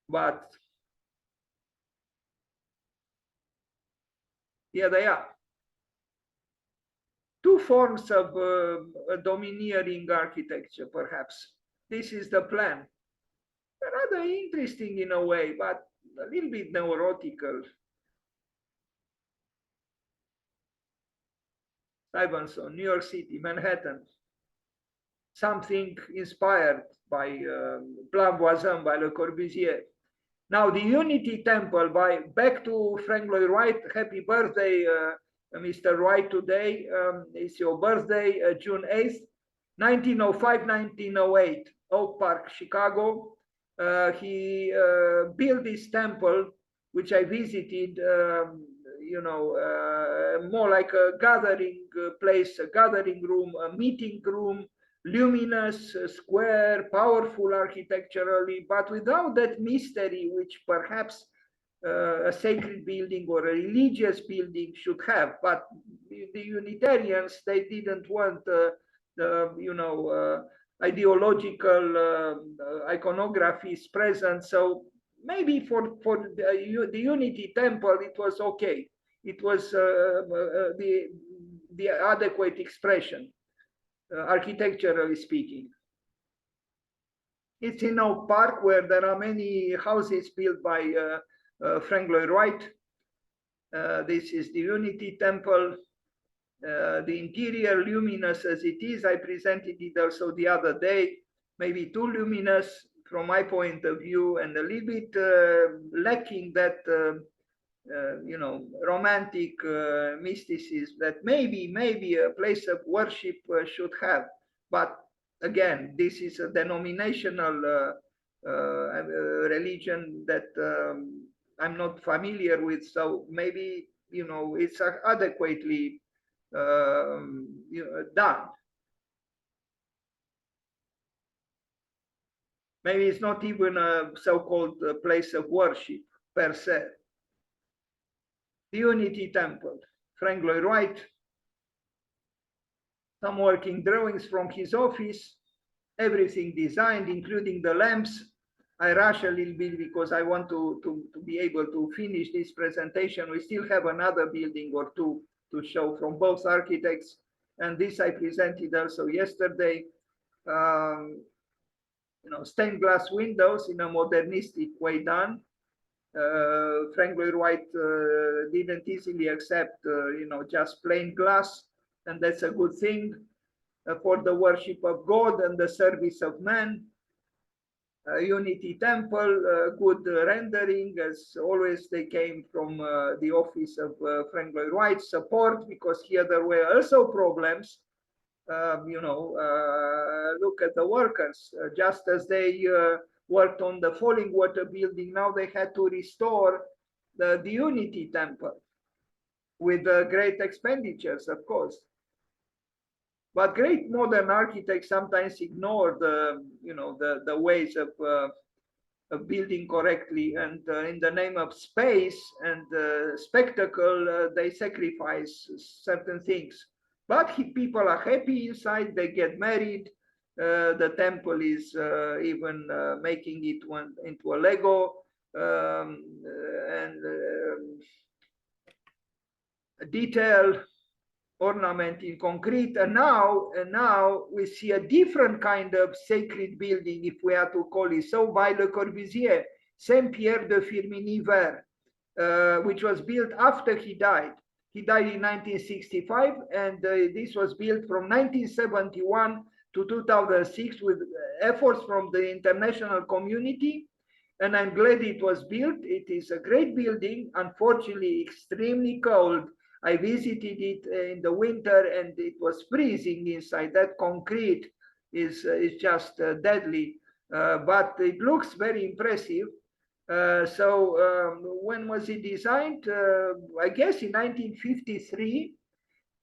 But here they are. Two forms of domineering architecture, perhaps. This is the plan. Rather interesting in a way, but a little bit neurotical. Stevenson, New York City, Manhattan. Something inspired by Plan Voisin, by Le Corbusier. Now the Unity Temple, back to Frank Lloyd Wright. Happy birthday, Mr. Wright, today. It's your birthday, June 8th, 1905-1908, Oak Park, Chicago. He built this temple, which I visited, more like a gathering place, a gathering room, a meeting room, luminous, square, powerful architecturally, but without that mystery, which perhaps a sacred building or a religious building should have. But the Unitarians, they didn't want the ideological iconography is present. So maybe for the Unity Temple, it was okay. It was the adequate expression, architecturally speaking. It's in Oak Park, where there are many houses built by Frank Lloyd Wright. This is the Unity Temple. The interior, luminous as it is, I presented it also the other day, maybe too luminous from my point of view, and a little bit lacking that romantic mysticism that maybe a place of worship should have. But again, this is a denominational religion that I'm not familiar with, so maybe it's adequately done. Maybe it's not even a so-called place of worship per se. The Unity Temple, Frank Lloyd Wright. Some working drawings from his office, everything designed, including the lamps. I rush a little bit because I want to be able to finish this presentation. We still have another building or two to show from both architects. And this I presented also yesterday. Stained glass windows in a modernistic way done. Frank Lloyd Wright didn't easily accept, just plain glass, and that's a good thing for the worship of God and the service of man. Unity Temple, good rendering, as always. They came from the office of Frank Lloyd Wright. Support, because here there were also problems. Look at the workers, just as they worked on the Falling Water building, now they had to restore the Unity Temple with great expenditures, of course. But great modern architects sometimes ignore the ways of building correctly, and in the name of space and spectacle, they sacrifice certain things. But people are happy inside, they get married. The temple is even making it into a Lego, and detail, ornament in concrete. And now we see a different kind of sacred building, if we are to call it so, by Le Corbusier, Saint-Pierre de Firminy-Vert, which was built after he died. He died in 1965, and this was built from 1971 to 2006 with efforts from the international community. And I'm glad it was built. It is a great building, unfortunately extremely cold. I visited it in the winter and it was freezing inside. That concrete is just deadly, but it looks very impressive. When was it designed? I guess in 1953,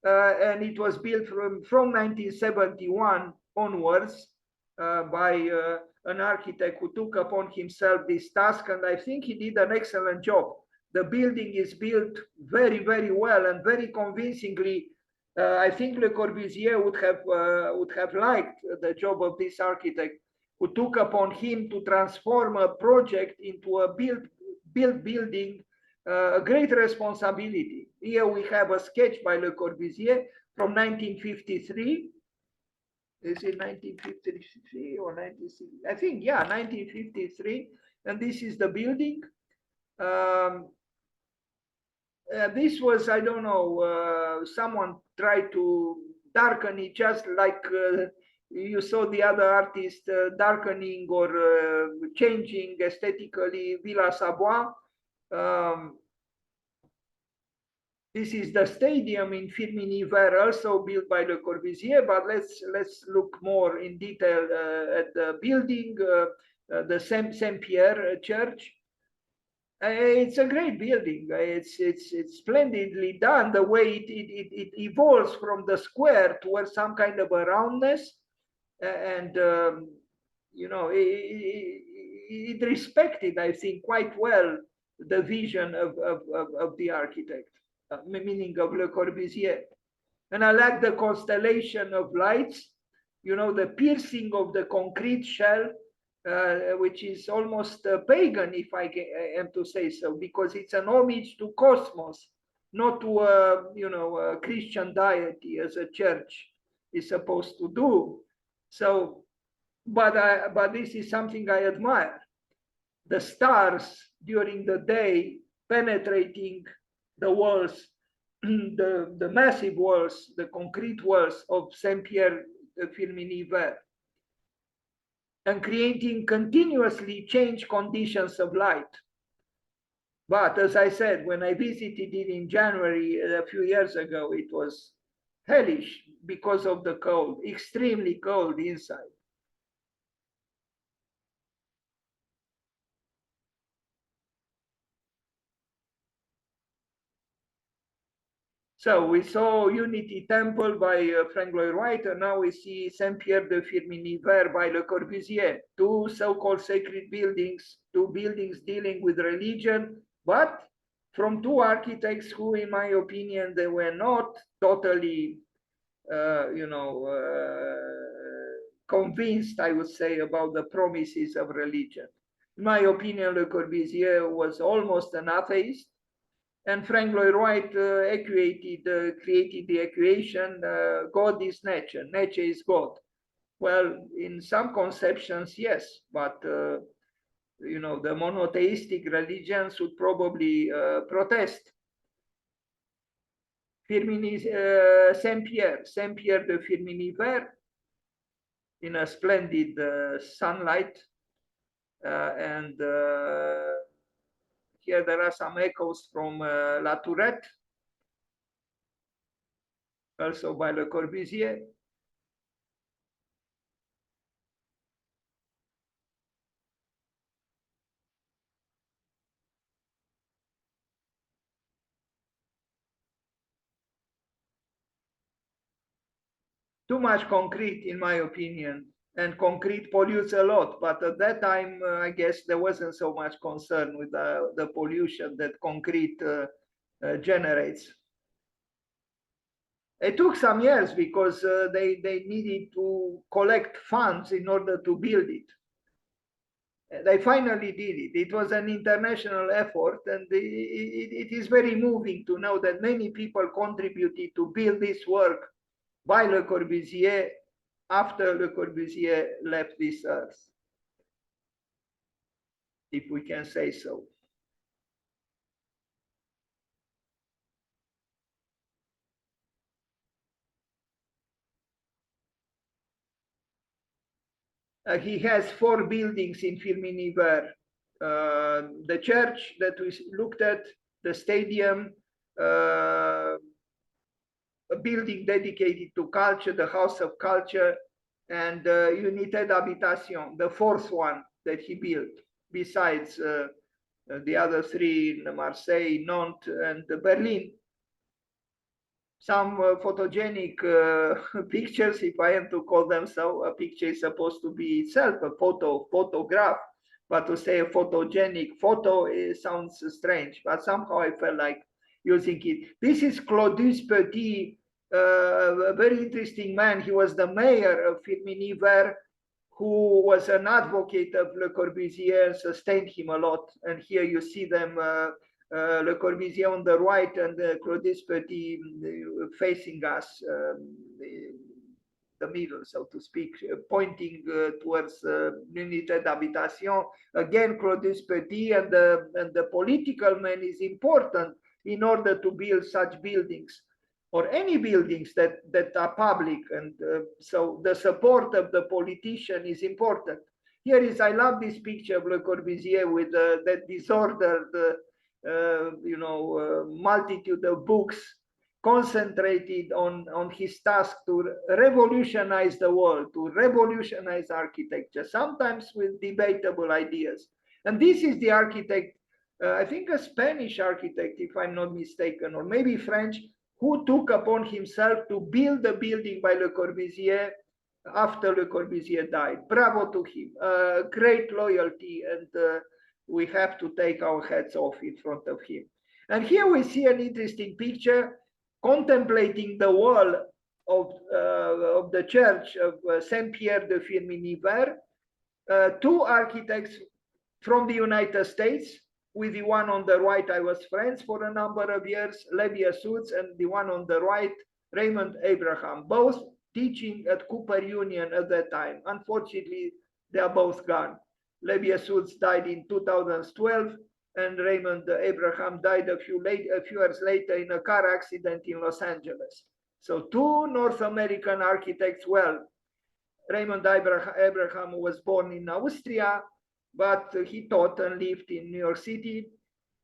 and it was built from 1971 onwards by an architect who took upon himself this task, and I think he did an excellent job. The building is built very, very well and very convincingly. I think Le Corbusier would have liked the job of this architect, who took upon him to transform a project into a built building, a great responsibility. Here we have a sketch by Le Corbusier from 1953. Is it 1953 or 1960? I think, yeah, 1953. And this is the building. This was, I don't know, someone tried to darken it, just like you saw the other artist darkening or changing aesthetically Villa Savoie. This is the stadium in Firminy-Vert, also built by Le Corbusier, but let's look more in detail at the building, the Saint-Pierre Church. It's a great building. It's splendidly done. The way it evolves from the square towards some kind of a roundness, and it respected, I think, quite well the vision of the architect, meaning of Le Corbusier. And I like the constellation of lights, you know, the piercing of the concrete shell, which is almost pagan, if I am to say so, because it's an homage to cosmos, not to a Christian deity as a church is supposed to do. So, but this is something I admire. The stars during the day penetrating the walls, the massive walls, the concrete walls of Saint-Pierre de Firminy-Vert, and creating continuously changed conditions of light. But as I said, when I visited it in January a few years ago, it was hellish because of the cold, extremely cold inside. So we saw Unity Temple by Frank Lloyd Wright, and now we see Saint-Pierre de Firminy-Vert by Le Corbusier, two so-called sacred buildings, two buildings dealing with religion, but from two architects who, in my opinion, they were not totally, convinced, I would say, about the promises of religion. In my opinion, Le Corbusier was almost an atheist, and Frank Lloyd Wright created the equation, God is nature, nature is God. Well, in some conceptions, yes, but the monotheistic religions would probably protest. Saint-Pierre de Firminy-Vert in a splendid sunlight, and here there are some echoes from La Tourette, also by Le Corbusier. Too much concrete, in my opinion, and concrete pollutes a lot. But at that time, I guess there wasn't so much concern with the pollution that concrete generates. It took some years because they needed to collect funds in order to build it. They finally did it. It was an international effort, and it is very moving to know that many people contributed to build this work by Le Corbusier after Le Corbusier left this earth, if we can say so. He has 4 buildings in Firminy-Vert. The church that we looked at, the stadium, a building dedicated to culture, the House of Culture, and Unité d'Habitation, the 4th one that he built, besides the other 3 in Marseille, Nantes, and Berlin. Some photogenic pictures, if I am to call them so. A picture is supposed to be itself a photograph, but to say a photogenic photo sounds strange, but somehow I felt like using it. This is Claudius Petit, a very interesting man. He was the mayor of Firminy-Vert, who was an advocate of Le Corbusier, sustained him a lot. And here you see them, Le Corbusier on the right and Claudius Petit facing us, the middle, so to speak, pointing towards Unité d'Habitation. Again, Claudius Petit and the political man is important in order to build such buildings, or any buildings that are public. And so the support of the politician is important. Here is, I love this picture of Le Corbusier with that disordered, multitude of books concentrated on his task to revolutionize the world, to revolutionize architecture, sometimes with debatable ideas. And this is the architect, I think a Spanish architect, if I'm not mistaken, or maybe French, who took upon himself to build the building by Le Corbusier after Le Corbusier died. Bravo to him. Great loyalty and we have to take our hats off in front of him. And here we see an interesting picture contemplating the wall of the church of Saint Pierre de Firminy-Vert. Two architects from the United States. With the one on the right, I was friends for a number of years, Levi Sutz, and the one on the right, Raymond Abraham, both teaching at Cooper Union at that time. Unfortunately, they are both gone. Levi Sutz died in 2012, and Raymond Abraham died a few years later in a car accident in Los Angeles. So two North American architects. Well, Raymond Abraham was born in Austria, but he taught and lived in New York City.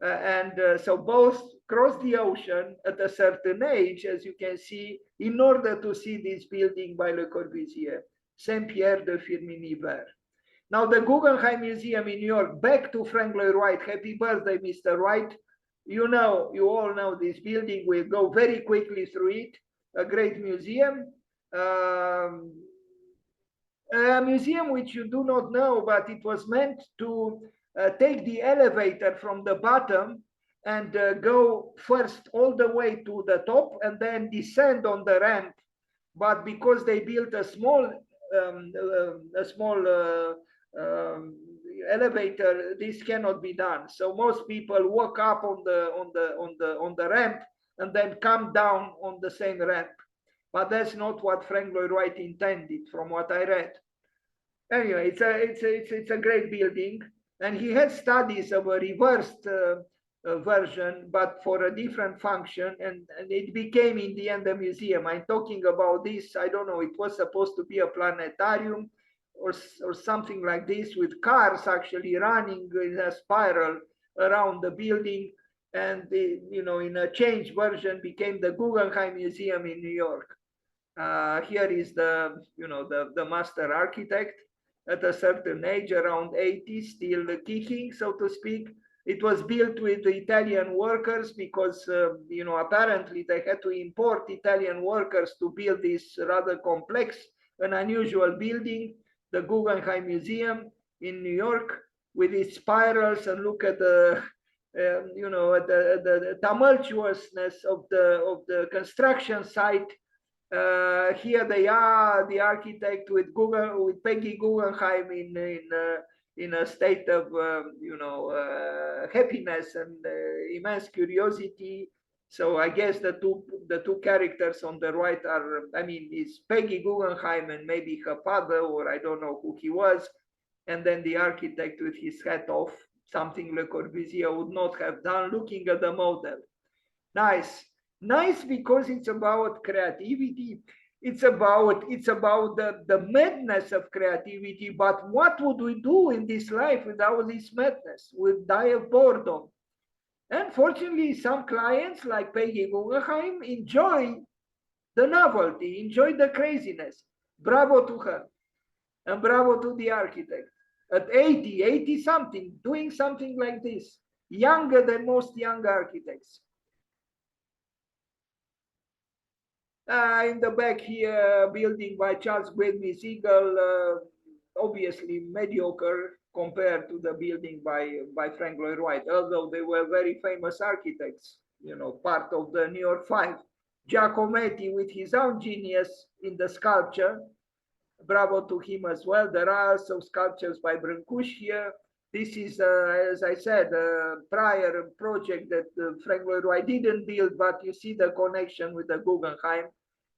So both crossed the ocean at a certain age, as you can see, in order to see this building by Le Corbusier, Saint Pierre de Firminy-Vert. Now the Guggenheim Museum in New York, back to Frank Lloyd Wright. Happy birthday, Mr. Wright. You all know this building. We'll go very quickly through it. A great museum. A museum which you do not know, but it was meant to take the elevator from the bottom and go first all the way to the top and then descend on the ramp. But because they built a small elevator, this cannot be done. So most people walk up on the ramp and then come down on the same ramp. But that's not what Frank Lloyd Wright intended, from what I read. Anyway, it's a great building, and he had studies of a reversed version, but for a different function, and it became in the end a museum. I'm talking about this. I don't know. It was supposed to be a planetarium or something like this, with cars actually running in a spiral around the building, and in a changed version became the Guggenheim Museum in New York. Here is the master architect at a certain age, around 80, still kicking, so to speak. It was built with the Italian workers because apparently they had to import Italian workers to build this rather complex and unusual building, the Guggenheim Museum in New York, with its spirals. And look at the the tumultuousness of the construction site. Here they are, the architect with Peggy Guggenheim in a state of happiness and immense curiosity. So I guess the two characters on the right are, is Peggy Guggenheim and maybe her father, or I don't know who he was, and then the architect with his hat off, something Le Corbusier would not have done, looking at the model. Nice because it's about creativity. It's about the madness of creativity. But what would we do in this life without this madness? We'd die of boredom. And fortunately, some clients like Peggy Guggenheim enjoy the novelty, enjoy the craziness. Bravo to her. And bravo to the architect. At 80 something, doing something like this. Younger than most young architects. In the back here, building by Charles Gridley Siegel, obviously mediocre compared to the building by Frank Lloyd Wright, although they were very famous architects, part of the New York Five. Giacometti with his own genius in the sculpture, bravo to him as well. There are some sculptures by Brancusi here. This is, as I said, a prior project that Frank Lloyd Wright didn't build, but you see the connection with the Guggenheim,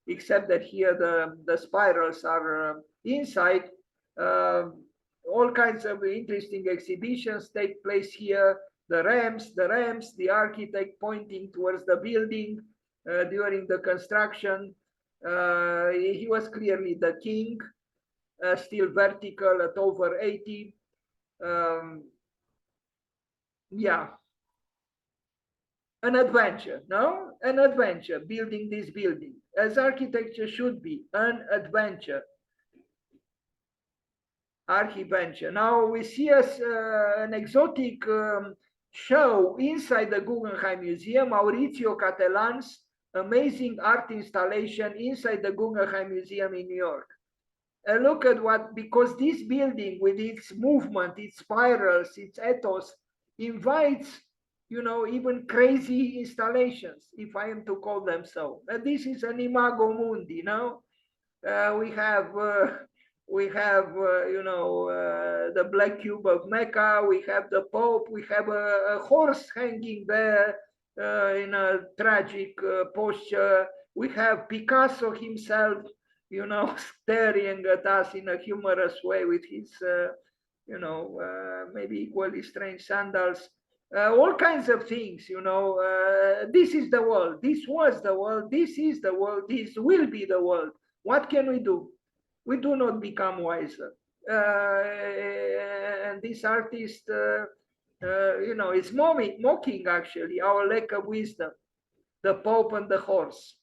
except that here the spirals are inside. All kinds of interesting exhibitions take place here. The ramps, the architect pointing towards the building during the construction. He was clearly the king, still vertical at over 80. Yeah, an adventure, no? An adventure, building this building, as architecture should be, an adventure. Archiventure. Now we see an exotic show inside the Guggenheim Museum, Maurizio Cattelan's amazing art installation inside the Guggenheim Museum in New York. look at what, because this building with its movement, its spirals, its ethos invites, you know, even crazy installations, if I am to call them so. This is an imago mundi, you know. We have, you know, the black cube of Mecca. We have the Pope. We have a horse hanging there in a tragic posture. We have Picasso himself, you know, staring at us in a humorous way with his, you know, maybe equally strange sandals. All kinds of things, you know. This is the world. This was the world. This is the world. This will be the world. What can we do? We do not become wiser. And this artist, you know, is mocking actually our lack of wisdom, the Pope and the horse.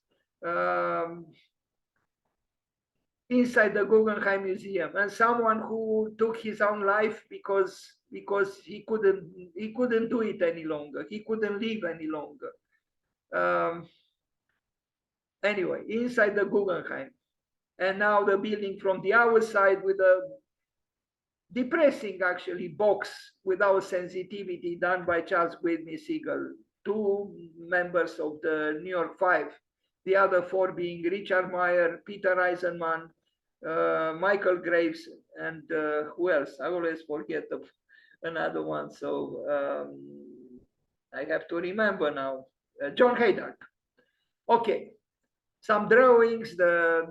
Inside the Guggenheim Museum, and someone who took his own life because he couldn't do it any longer. He couldn't live any longer. Anyway, inside the Guggenheim, and now the building from the outside with a depressing actually box without sensitivity done by Charles Whitney Siegel, 2 members of the New York Five, the other 4 being Richard Meyer, Peter Eisenman, Michael Graves, and who else? I always forget of another one, so I have to remember now. John Haydock. Okay, some drawings, the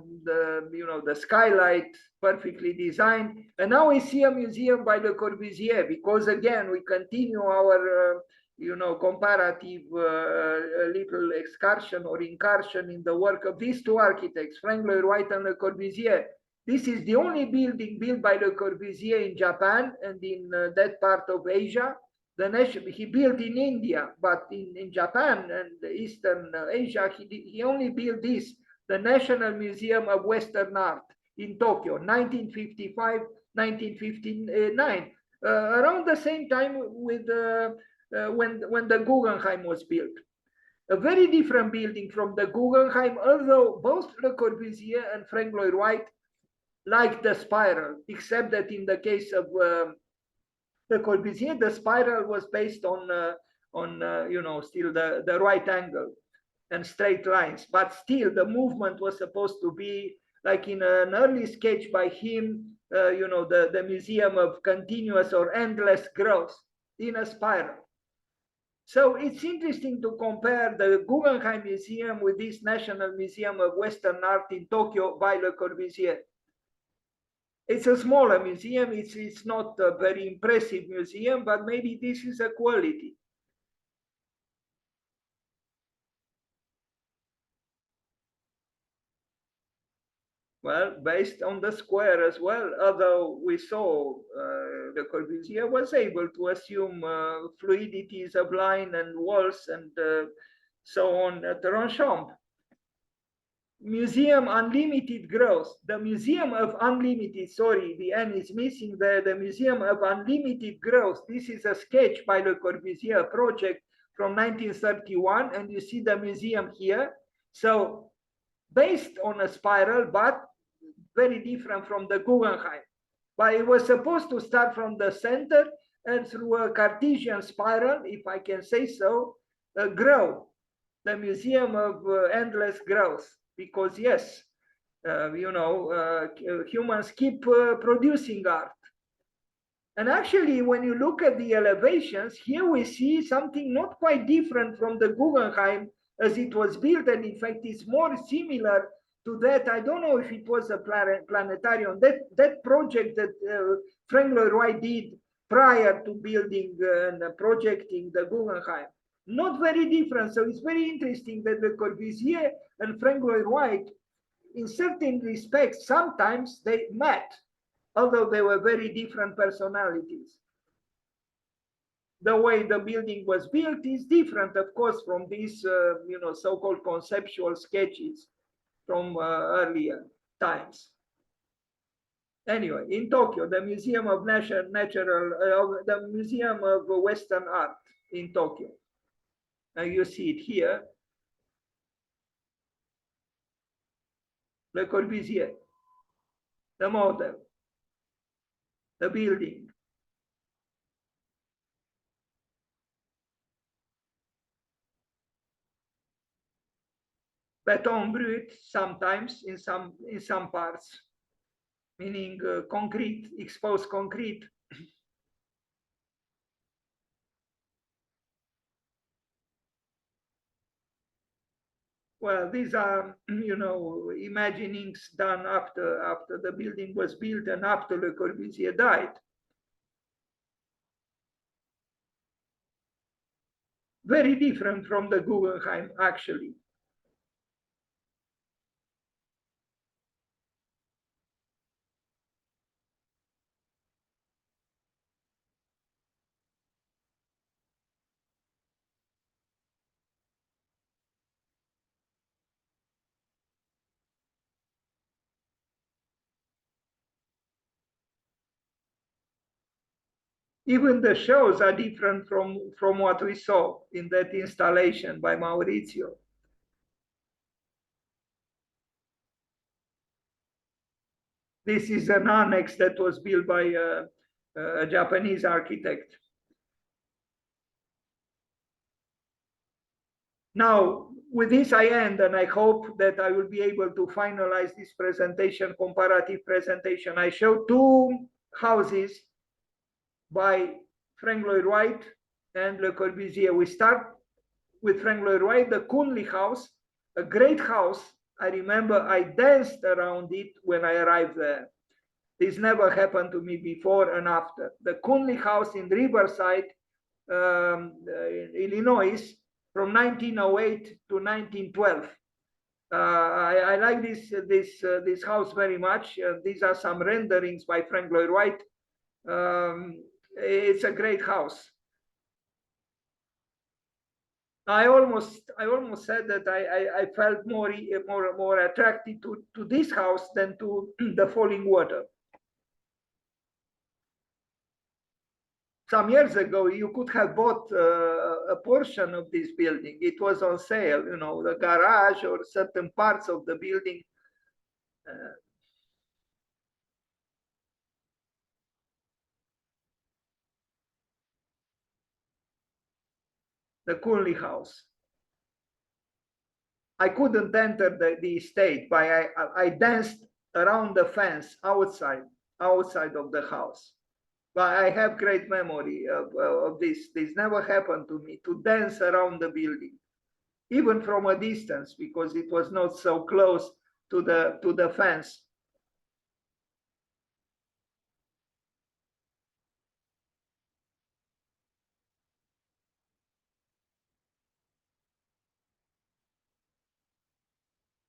you know, the skylight perfectly designed, and now we see a museum by Le Corbusier, because again we continue our you know, comparative little excursion or incursion in the work of these 2 architects, Frank Lloyd Wright and Le Corbusier. This is the only building built by Le Corbusier in Japan and in that part of Asia. He built in India, but in Japan and Eastern Asia, he only built this, the National Museum of Western Art in Tokyo, 1955, 1959, around the same time with when the Guggenheim was built. A very different building from the Guggenheim, although both Le Corbusier and Frank Lloyd Wright liked the spiral, except that in the case of Le Corbusier, the spiral was based on you know, still the right angle and straight lines, but still the movement was supposed to be like in an early sketch by him, you know, the museum of continuous or endless growth in a spiral. So it's interesting to compare the Guggenheim Museum with this National Museum of Western Art in Tokyo by Le Corbusier. It's a smaller museum. It's not a very impressive museum, but maybe this is a quality. Well, based on the square as well, although we saw Le Corbusier was able to assume fluidities of line and walls and so on at Ronchamp. Museum Unlimited Growth. The Museum of Unlimited, sorry, the N is missing there. The Museum of Unlimited Growth. This is a sketch by Le Corbusier, project from 1931, and you see the museum here. So based on a spiral, but very different from the Guggenheim. But it was supposed to start from the center and through a Cartesian spiral, if I can say so, grow. The Museum of Endless Growth. Because yes, you know, humans keep producing art. And actually, when you look at the elevations, here we see something not quite different from the Guggenheim as it was built. And in fact, it's more similar to that. I don't know if it was a planetarium, that project that Frank Lloyd Wright did prior to building and projecting the Guggenheim. Not very different. So it's very interesting that Le Corbusier and Frank Lloyd Wright, in certain respects, sometimes they met, although they were very different personalities. The way the building was built is different, of course, from these, you know, so-called conceptual sketches from earlier times. Anyway, in Tokyo, the Museum of the Museum of Western Art in Tokyo. You see it here. Le Corbusier. the model, the building. Beton brut sometimes in some parts, meaning concrete, exposed concrete. Well, these are, imaginings done after the building was built and after Le Corbusier died. Very different from the Guggenheim, actually. Even the shows are different from what we saw in that installation by Maurizio. This is an annex that was built by a Japanese architect. Now, with this I end, and I hope that I will be able to finalize this presentation, comparative presentation. I show two houses by Frank Lloyd Wright and Le Corbusier. We start with Frank Lloyd Wright, the Kunli house, a great house. I remember I danced around it when I arrived there. This never happened to me before and after. The Kunli house in Riverside, Illinois, from 1908 to 1912. I like this house very much. These are some renderings by Frank Lloyd Wright. It's a great house. I almost said that I felt more attracted to this house than to the Falling Water. Some years ago, you could have bought a portion of this building. It was on sale, the garage or certain parts of the building. The Cooley house. I couldn't enter the estate, but I danced around the fence outside of the house. But I have great memory of this. This never happened to me, to dance around the building, even from a distance, because it was not so close to the fence.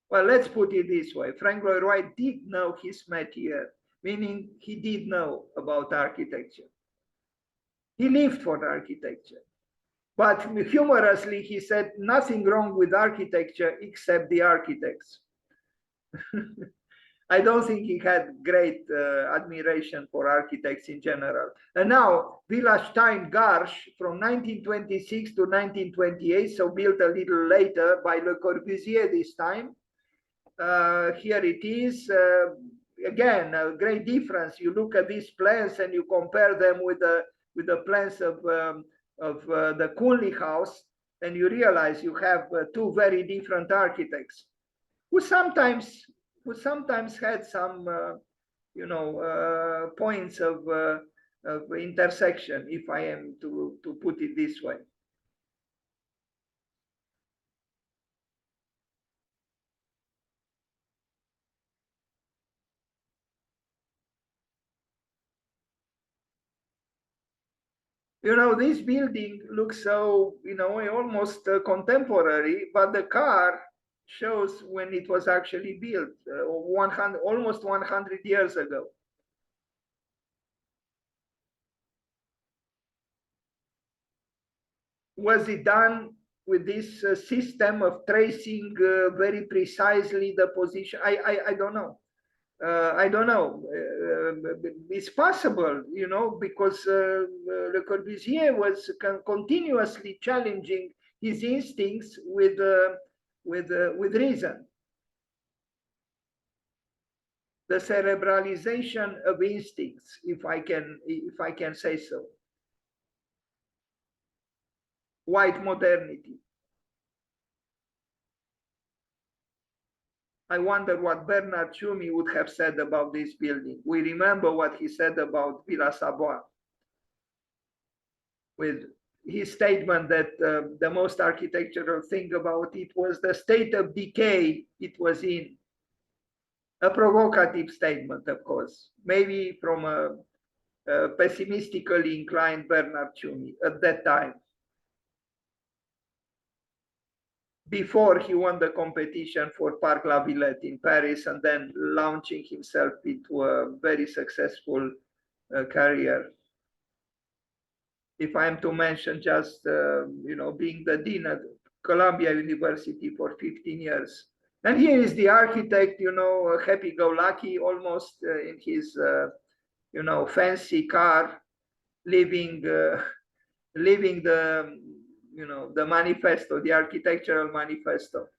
Well, let's put it this way. Frank Lloyd Wright did know his métier, meaning he did know about architecture. He lived for architecture. But humorously, he said nothing wrong with architecture except the architects. I don't think he had great admiration for architects in general. And now, Villa Stein Garch from 1926 to 1928, so built a little later by Le Corbusier this time. Here it is. Again, a great difference. You look at these plans and you compare them with the plans of the Cooley house, and you realize you have two very different architects who sometimes had some points of intersection, if I am to put it this way. This building looks so, almost contemporary, but the car shows when it was actually built, almost 100 years ago. Was it done with this system of tracing very precisely the position? I don't know. I don't know. It's possible, because Le Corbusier was continuously challenging his instincts with reason. the cerebralization of instincts, if I can say so. White modernity. I wonder what Bernard Tschumi would have said about this building. We remember what he said about Villa Savoie, with his statement that the most architectural thing about it was the state of decay it was in. A provocative statement, of course, maybe from a pessimistically inclined Bernard Tschumi at that time, before he won the competition for Parc La Villette in Paris and then launching himself into a very successful career. If I am to mention just, being the dean at Columbia University for 15 years. And here is the architect, happy-go-lucky, almost in his, fancy car, living the, the manifesto, the architectural manifesto.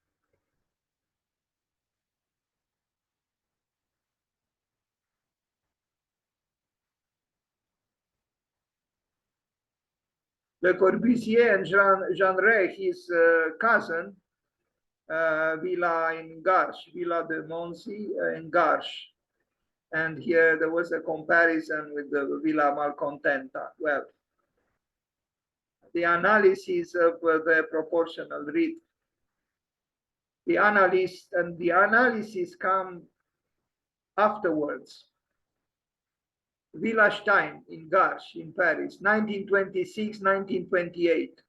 Le Corbusier and Jean Rey, his cousin, villa in Garches, Villa de Monzy in Garches. And here there was a comparison with the Villa Malcontenta. Well, the analysis of the proportional read. The analysis come afterwards. Villa Stein in Garches in Paris, 1926, 1928.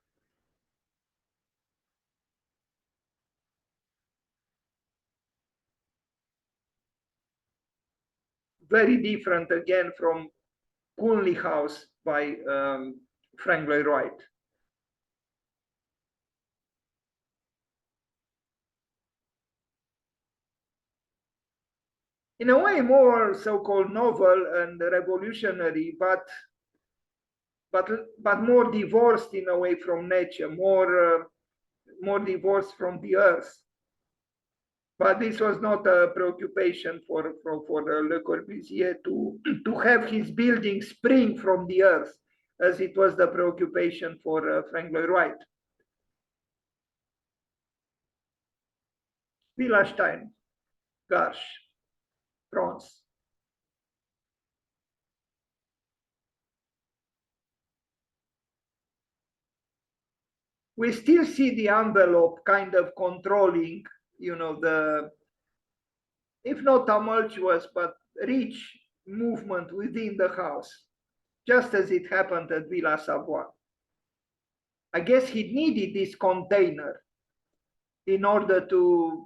Very different again from Cooley House by Frank Lloyd Wright. In a way, more so-called novel and revolutionary, but more divorced in a way from nature, more divorced from the earth. But this was not a preoccupation for Le Corbusier to have his building spring from the earth, as it was the preoccupation for Frank Lloyd Wright. Villa Stein, Garches, France. We still see the envelope kind of controlling, the, if not tumultuous, but rich movement within the house, just as it happened at Villa Savoie. I guess he needed this container in order to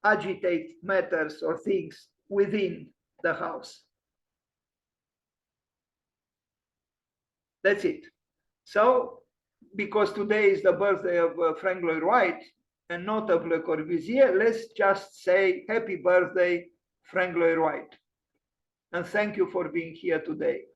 agitate matters or things within the house. That's it. So, because today is the birthday of Frank Lloyd Wright and not of Le Corbusier, let's just say happy birthday, Frank Lloyd Wright. And thank you for being here today.